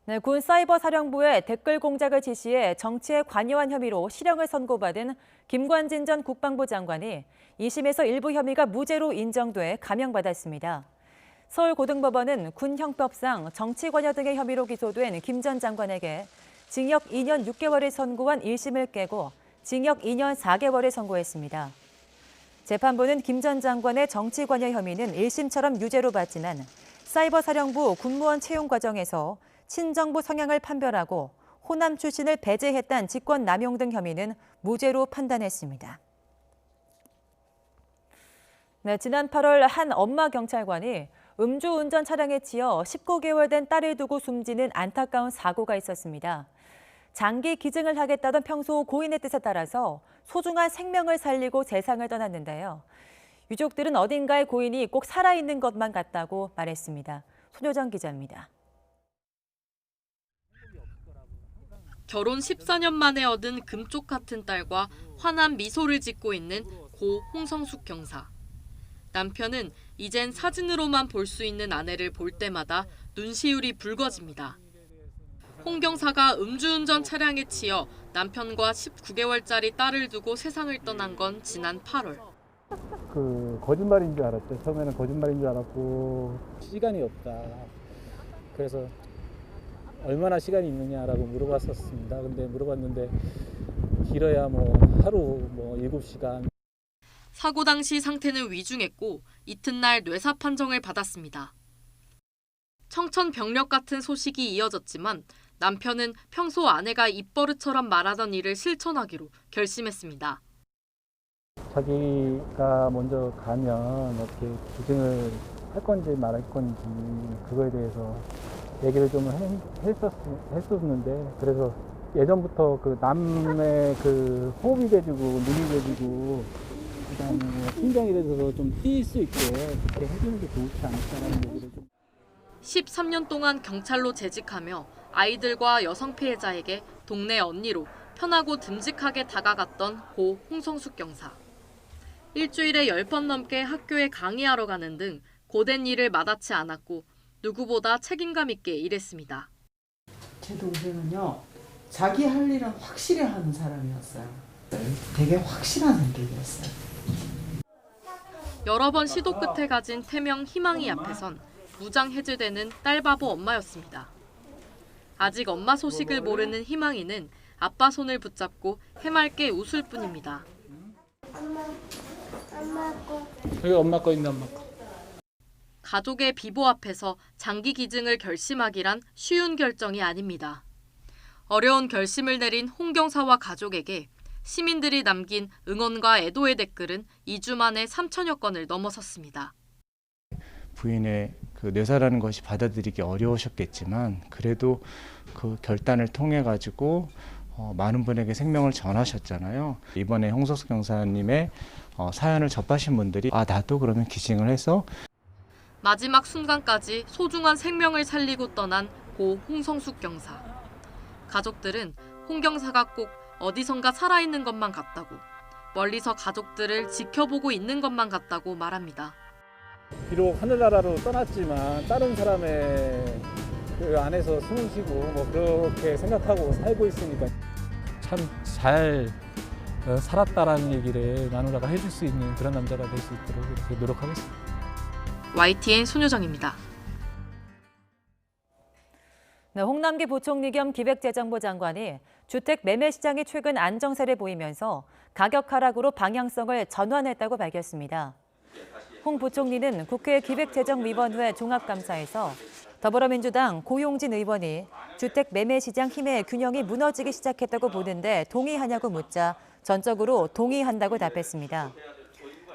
네, 군 사이버사령부의 댓글 공작을 지시해 정치에 관여한 혐의로 실형을 선고받은 김관진 전 국방부 장관이 2심에서 일부 혐의가 무죄로 인정돼 감형받았습니다. 서울고등법원은 군 형법상 정치 관여 등의 혐의로 기소된 김 전 장관에게 징역 2년 6개월을 선고한 1심을 깨고 징역 2년 4개월을 선고했습니다. 재판부는 김 전 장관의 정치 관여 혐의는 1심처럼 유죄로 봤지만 사이버사령부 군무원 채용 과정에서 친정부 성향을 판별하고 호남 출신을 배제했다는 직권 남용 등 혐의는 무죄로 판단했습니다. 네, 지난 8월 한 엄마 경찰관이 음주운전 차량에 치여 19개월 된 딸을 두고 숨지는 안타까운 사고가 있었습니다. 장기 기증을 하겠다던 평소 고인의 뜻에 따라서 소중한 생명을 살리고 세상을 떠났는데요. 유족들은 어딘가에 고인이 꼭 살아있는 것만 같다고 말했습니다. 손효정 기자입니다. 결혼 14년 만에 얻은 금쪽 같은 딸과 환한 미소를 짓고 있는 고 홍성숙 경사. 남편은 이젠 사진으로만 볼 수 있는 아내를 볼 때마다 눈시울이 붉어집니다. 홍 경사가 음주운전 차량에 치여 남편과 19개월짜리 딸을 두고 세상을 떠난 건 지난 8월. 거짓말인 줄 알았죠. 처음에는 거짓말인 줄 알았고 시간이 없다. 그래서 얼마나 시간이 있느냐라고 물어봤었습니다. 근데 물어봤는데 길어야 하루 7시간. 사고 당시 상태는 위중했고 이튿날 뇌사 판정을 받았습니다. 청천벽력 같은 소식이 이어졌지만 남편은 평소 아내가 입버릇처럼 말하던 일을 실천하기로 결심했습니다. 자기가 먼저 가면 어떻게 기증을 할 건지 말할 건지 그거에 대해서 얘기를 좀 했었는데 그래서 예전부터 그 남의 그 호흡이 돼주고 눈이 돼주고 그다음에 심장이 돼서 좀 뛸 수 있게 그렇게 해주는 게 좋지 않을까라는 얘기를 좀. 13년 동안 경찰로 재직하며 아이들과 여성 피해자에게 동네 언니로 편하고 듬직하게 다가갔던 고 홍성숙 경사. 일주일에 10번 넘게 학교에 강의하러 가는 등 고된 일을 마다치 않았고 누구보다 책임감 있게 일했습니다. 제 동생은요, 자기 할 일은 확실히 하는 사람이었어요. 되게 확실한 성격이었어요. 여러 번 시도 끝에 가진 태명 희망이 앞에선 무장 해제되는 딸바보 엄마였습니다. 아직 엄마 소식을 모르는 희망이는 아빠 손을 붙잡고 해맑게 웃을 뿐입니다. 여기 엄마 거 있네, 엄마 거. 가족의 비보 앞에서 장기 기증을 결심하기란 쉬운 결정이 아닙니다. 어려운 결심을 내린 홍 경사와 가족에게 시민들이 남긴 응원과 애도의 댓글은 2주 만에 3천여 건을 넘어섰습니다. 부인의 그 뇌사라는 것이 받아들이기 어려우셨겠지만 그래도 그 결단을 통해 가지고 많은 분에게 생명을 전하셨잖아요. 이번에 홍성숙 경사님의 사연을 접하신 분들이 나도 그러면 기증을 해서 마지막 순간까지 소중한 생명을 살리고 떠난 고 홍성숙 경사. 가족들은 홍 경사가 꼭 어디선가 살아있는 것만 같다고, 멀리서 가족들을 지켜보고 있는 것만 같다고 말합니다. 비록 하늘나라로 떠났지만 다른 사람의 그 안에서 숨을 쉬고 그렇게 생각하고 살고 있으니까 참 잘 살았다라는 얘기를 마누라가 해줄 수 있는 그런 남자가 될 수 있도록 이렇게 노력하겠습니다. YTN 손효정입니다. 네, 홍남기 부총리 겸 기획재정부 장관이 주택 매매 시장이 최근 안정세를 보이면서 가격 하락으로 방향성을 전환했다고 밝혔습니다. 홍 부총리는 국회 기획재정위원회 종합감사에서 더불어민주당 고용진 의원이 주택 매매 시장 힘의 균형이 무너지기 시작했다고 보는데 동의하냐고 묻자 전적으로 동의한다고 답했습니다.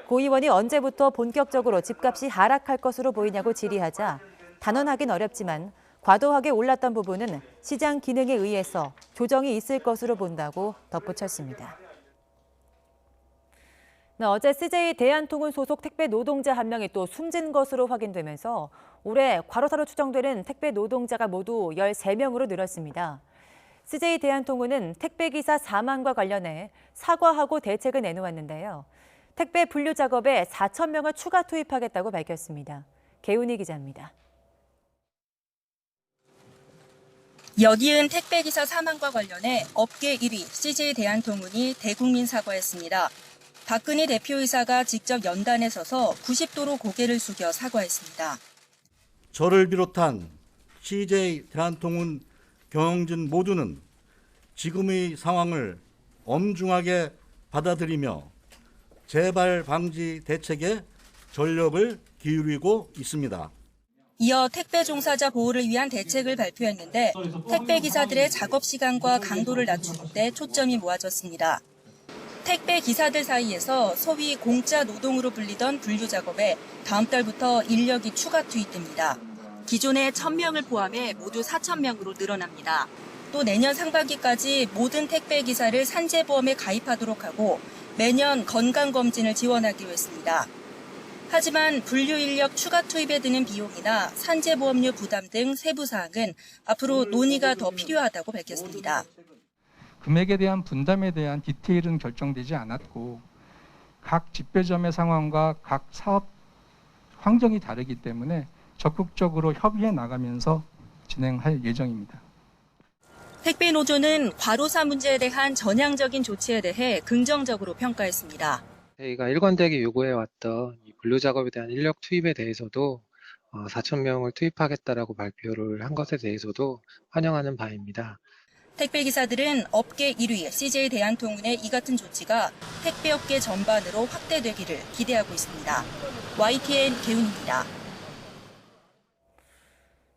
고 의원이 언제부터 본격적으로 집값이 하락할 것으로 보이냐고 질의하자 단언하긴 어렵지만 과도하게 올랐던 부분은 시장 기능에 의해서 조정이 있을 것으로 본다고 덧붙였습니다. 어제 CJ 대한통운 소속 택배 노동자 한 명이 또 숨진 것으로 확인되면서 올해 과로사로 추정되는 택배 노동자가 모두 13명으로 늘었습니다. CJ 대한통운은 택배기사 사망과 관련해 사과하고 대책을 내놓았는데요. 택배 분류 작업에 4,000명을 추가 투입하겠다고 밝혔습니다. 개훈이 기자입니다. 연이은 택배기사 사망과 관련해 업계 1위 CJ 대한통운이 대국민 사과했습니다. 박근희 대표이사가 직접 연단에 서서 90도로 고개를 숙여 사과했습니다. 저를 비롯한 CJ 대한통운 경영진 모두는 지금의 상황을 엄중하게 받아들이며 재발 방지 대책에 전력을 기울이고 있습니다. 이어 택배 종사자 보호를 위한 대책을 발표했는데 택배 기사들의 작업 시간과 강도를 낮추는 데 초점이 모아졌습니다. 택배 기사들 사이에서 소위 공짜 노동으로 불리던 분류 작업에 다음 달부터 인력이 추가 투입됩니다. 기존의 1,000명을 포함해 모두 4,000명으로 늘어납니다. 또 내년 상반기까지 모든 택배 기사를 산재보험에 가입하도록 하고 매년 건강검진을 지원하기로 했습니다. 하지만 분류 인력 추가 투입에 드는 비용이나 산재보험료 부담 등 세부 사항은 앞으로 논의가 더 필요하다고 밝혔습니다. 금액에 대한 분담에 대한 디테일은 결정되지 않았고 각 집배점의 상황과 각 사업 환경이 다르기 때문에 적극적으로 협의해 나가면서 진행할 예정입니다. 택배 노조는 과로사 문제에 대한 전향적인 조치에 대해 긍정적으로 평가했습니다. 저희가 일관되게 요구해왔던 이 분류 작업에 대한 인력 투입에 대해서도 4,000명을 투입하겠다라고 발표를 한 것에 대해서도 환영하는 바입니다. 택배 기사들은 업계 1위 CJ 대한통운의 이 같은 조치가 택배업계 전반으로 확대되기를 기대하고 있습니다. YTN 개훈입니다.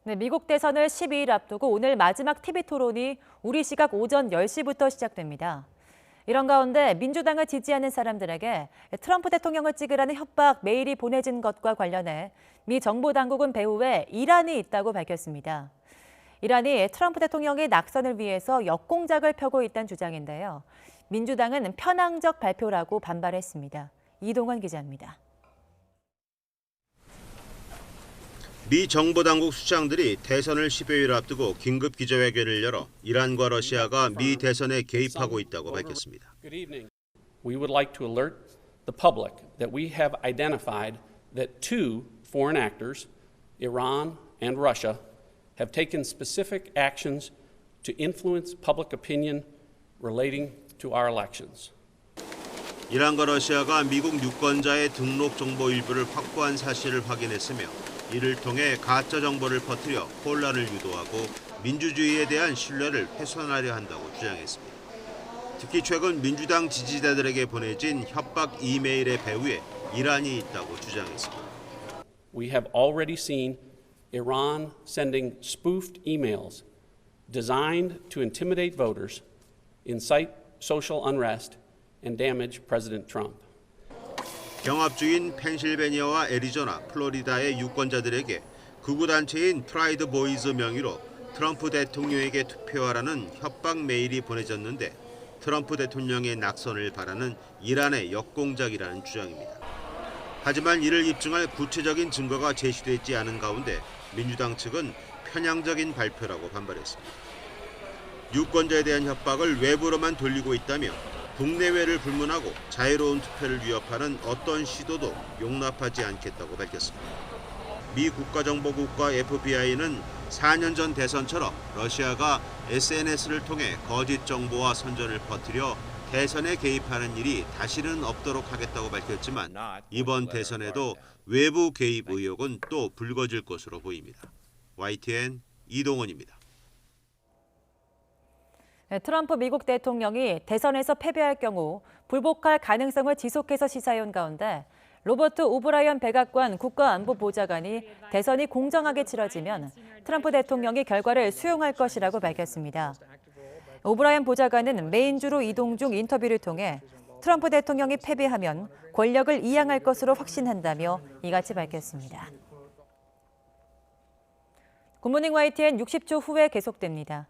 네, 미국 대선을 12일 앞두고 오늘 마지막 TV 토론이 우리 시각 오전 10시부터 시작됩니다. 이런 가운데 민주당을 지지하는 사람들에게 트럼프 대통령을 찍으라는 협박 메일이 보내진 것과 관련해 미 정부 당국은 배후에 이란이 있다고 밝혔습니다. 이란이 트럼프 대통령의 낙선을 위해서 역공작을 펴고 있다는 주장인데요. 민주당은 편향적 발표라고 반발했습니다. 이동환 기자입니다. 미 정보 당국 수장들이 대선을 10여일 앞두고 긴급 기자회견을 열어 이란과 러시아가 미 대선에 개입하고 있다고 밝혔습니다. Good evening. We would like to alert the public that we have identified that two foreign actors, Iran and Russia, have taken specific actions to influence public opinion relating to our elections. 이란과 러시아가 미국 유권자의 등록 정보 일부를 확보한 사실을 확인했으며 이를 통해 가짜 정보를 퍼뜨려 혼란을 유도하고 민주주의에 대한 신뢰를 훼손하려 한다고 주장했습니다. 특히 최근 민주당 지지자들에게 보내진 협박 이메일의 배후에 이란이 있다고 주장했습니다. We have already seen Iran sending spoofed emails designed to intimidate voters, incite social unrest, and damage President Trump. 경합주인 펜실베니아와 애리조나, 플로리다의 유권자들에게 극우 단체인 프라이드 보이즈 명의로 트럼프 대통령에게 투표하라는 협박 메일이 보내졌는데 트럼프 대통령의 낙선을 바라는 이란의 역공작이라는 주장입니다. 하지만 이를 입증할 구체적인 증거가 제시되지 않은 가운데 민주당 측은 편향적인 발표라고 반발했습니다. 유권자에 대한 협박을 외부로만 돌리고 있다며 국내외를 불문하고 자유로운 투표를 위협하는 어떤 시도도 용납하지 않겠다고 밝혔습니다. 미 국가정보국과 FBI는 4년 전 대선처럼 러시아가 SNS를 통해 거짓 정보와 선전을 퍼뜨려 대선에 개입하는 일이 다시는 없도록 하겠다고 밝혔지만 이번 대선에도 외부 개입 의혹은 또 불거질 것으로 보입니다. YTN 이동원입니다. 트럼프 미국 대통령이 대선에서 패배할 경우 불복할 가능성을 지속해서 시사해온 가운데 로버트 오브라이언 백악관 국가안보보좌관이 대선이 공정하게 치러지면 트럼프 대통령이 결과를 수용할 것이라고 밝혔습니다. 오브라이언 보좌관은 메인주로 이동 중 인터뷰를 통해 트럼프 대통령이 패배하면 권력을 이양할 것으로 확신한다며 이같이 밝혔습니다. 굿모닝 YTN 60초 후에 계속됩니다.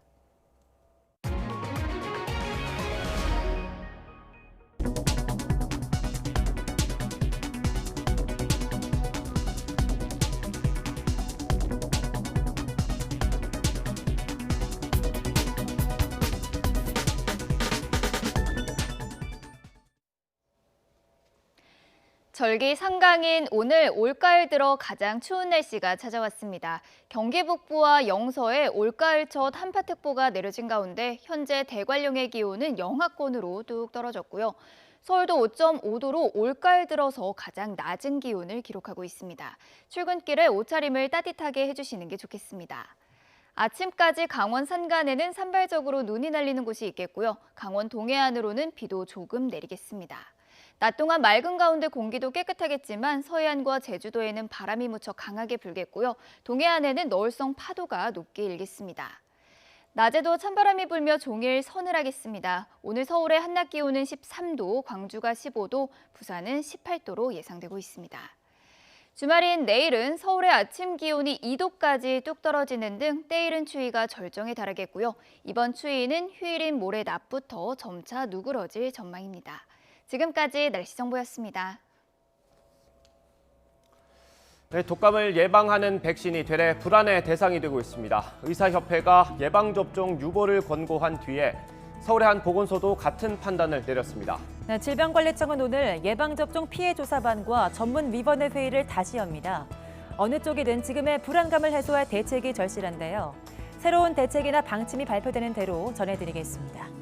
절기 상강인 오늘 올가을 들어 가장 추운 날씨가 찾아왔습니다. 경기 북부와 영서에 올가을 첫 한파특보가 내려진 가운데 현재 대관령의 기온은 영하권으로 뚝 떨어졌고요. 서울도 5.5도로 올가을 들어서 가장 낮은 기온을 기록하고 있습니다. 출근길에 옷차림을 따뜻하게 해주시는 게 좋겠습니다. 아침까지 강원 산간에는 산발적으로 눈이 날리는 곳이 있겠고요. 강원 동해안으로는 비도 조금 내리겠습니다. 낮 동안 맑은 가운데 공기도 깨끗하겠지만 서해안과 제주도에는 바람이 무척 강하게 불겠고요. 동해안에는 너울성 파도가 높게 일겠습니다. 낮에도 찬바람이 불며 종일 서늘하겠습니다. 오늘 서울의 한낮 기온은 13도, 광주가 15도, 부산은 18도로 예상되고 있습니다. 주말인 내일은 서울의 아침 기온이 2도까지 뚝 떨어지는 등 때이른 추위가 절정에 달하겠고요. 이번 추위는 휴일인 모레 낮부터 점차 누그러질 전망입니다. 지금까지 날씨 정보였습니다. 네, 독감을 예방하는 백신이 되레 불안의 대상이 되고 있습니다. 의사협회가 예방접종 유보를 권고한 뒤에 서울의 한 보건소도 같은 판단을 내렸습니다. 네, 질병관리청은 오늘 예방접종 피해조사반과 전문위원회 회의를 다시 엽니다. 어느 쪽이든 지금의 불안감을 해소할 대책이 절실한데요. 새로운 대책이나 방침이 발표되는 대로 전해드리겠습니다.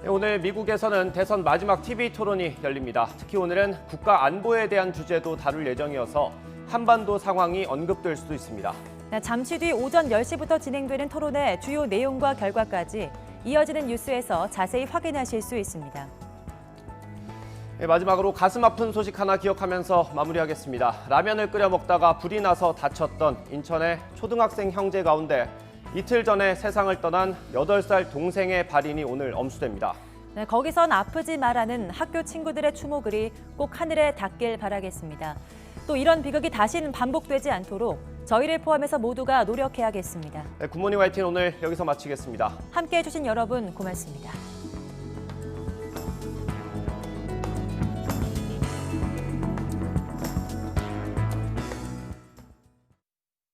네, 오늘 미국에서는 대선 마지막 TV 토론이 열립니다. 특히 오늘은 국가 안보에 대한 주제도 다룰 예정이어서 한반도 상황이 언급될 수도 있습니다. 네, 잠시 뒤 오전 10시부터 진행되는 토론의 주요 내용과 결과까지 이어지는 뉴스에서 자세히 확인하실 수 있습니다. 네, 마지막으로 가슴 아픈 소식 하나 기억하면서 마무리하겠습니다. 라면을 끓여 먹다가 불이 나서 다쳤던 인천의 초등학생 형제 가운데 이틀 전에 세상을 떠난 8살 동생의 발인이 오늘 엄수됩니다. 네, 거기선 아프지 마라는 학교 친구들의 추모글이 꼭 하늘에 닿길 바라겠습니다. 또 이런 비극이 다시는 반복되지 않도록 저희를 포함해서 모두가 노력해야겠습니다. 네, 굿모닝 화이팅 오늘 여기서 마치겠습니다. 함께해 주신 여러분 고맙습니다.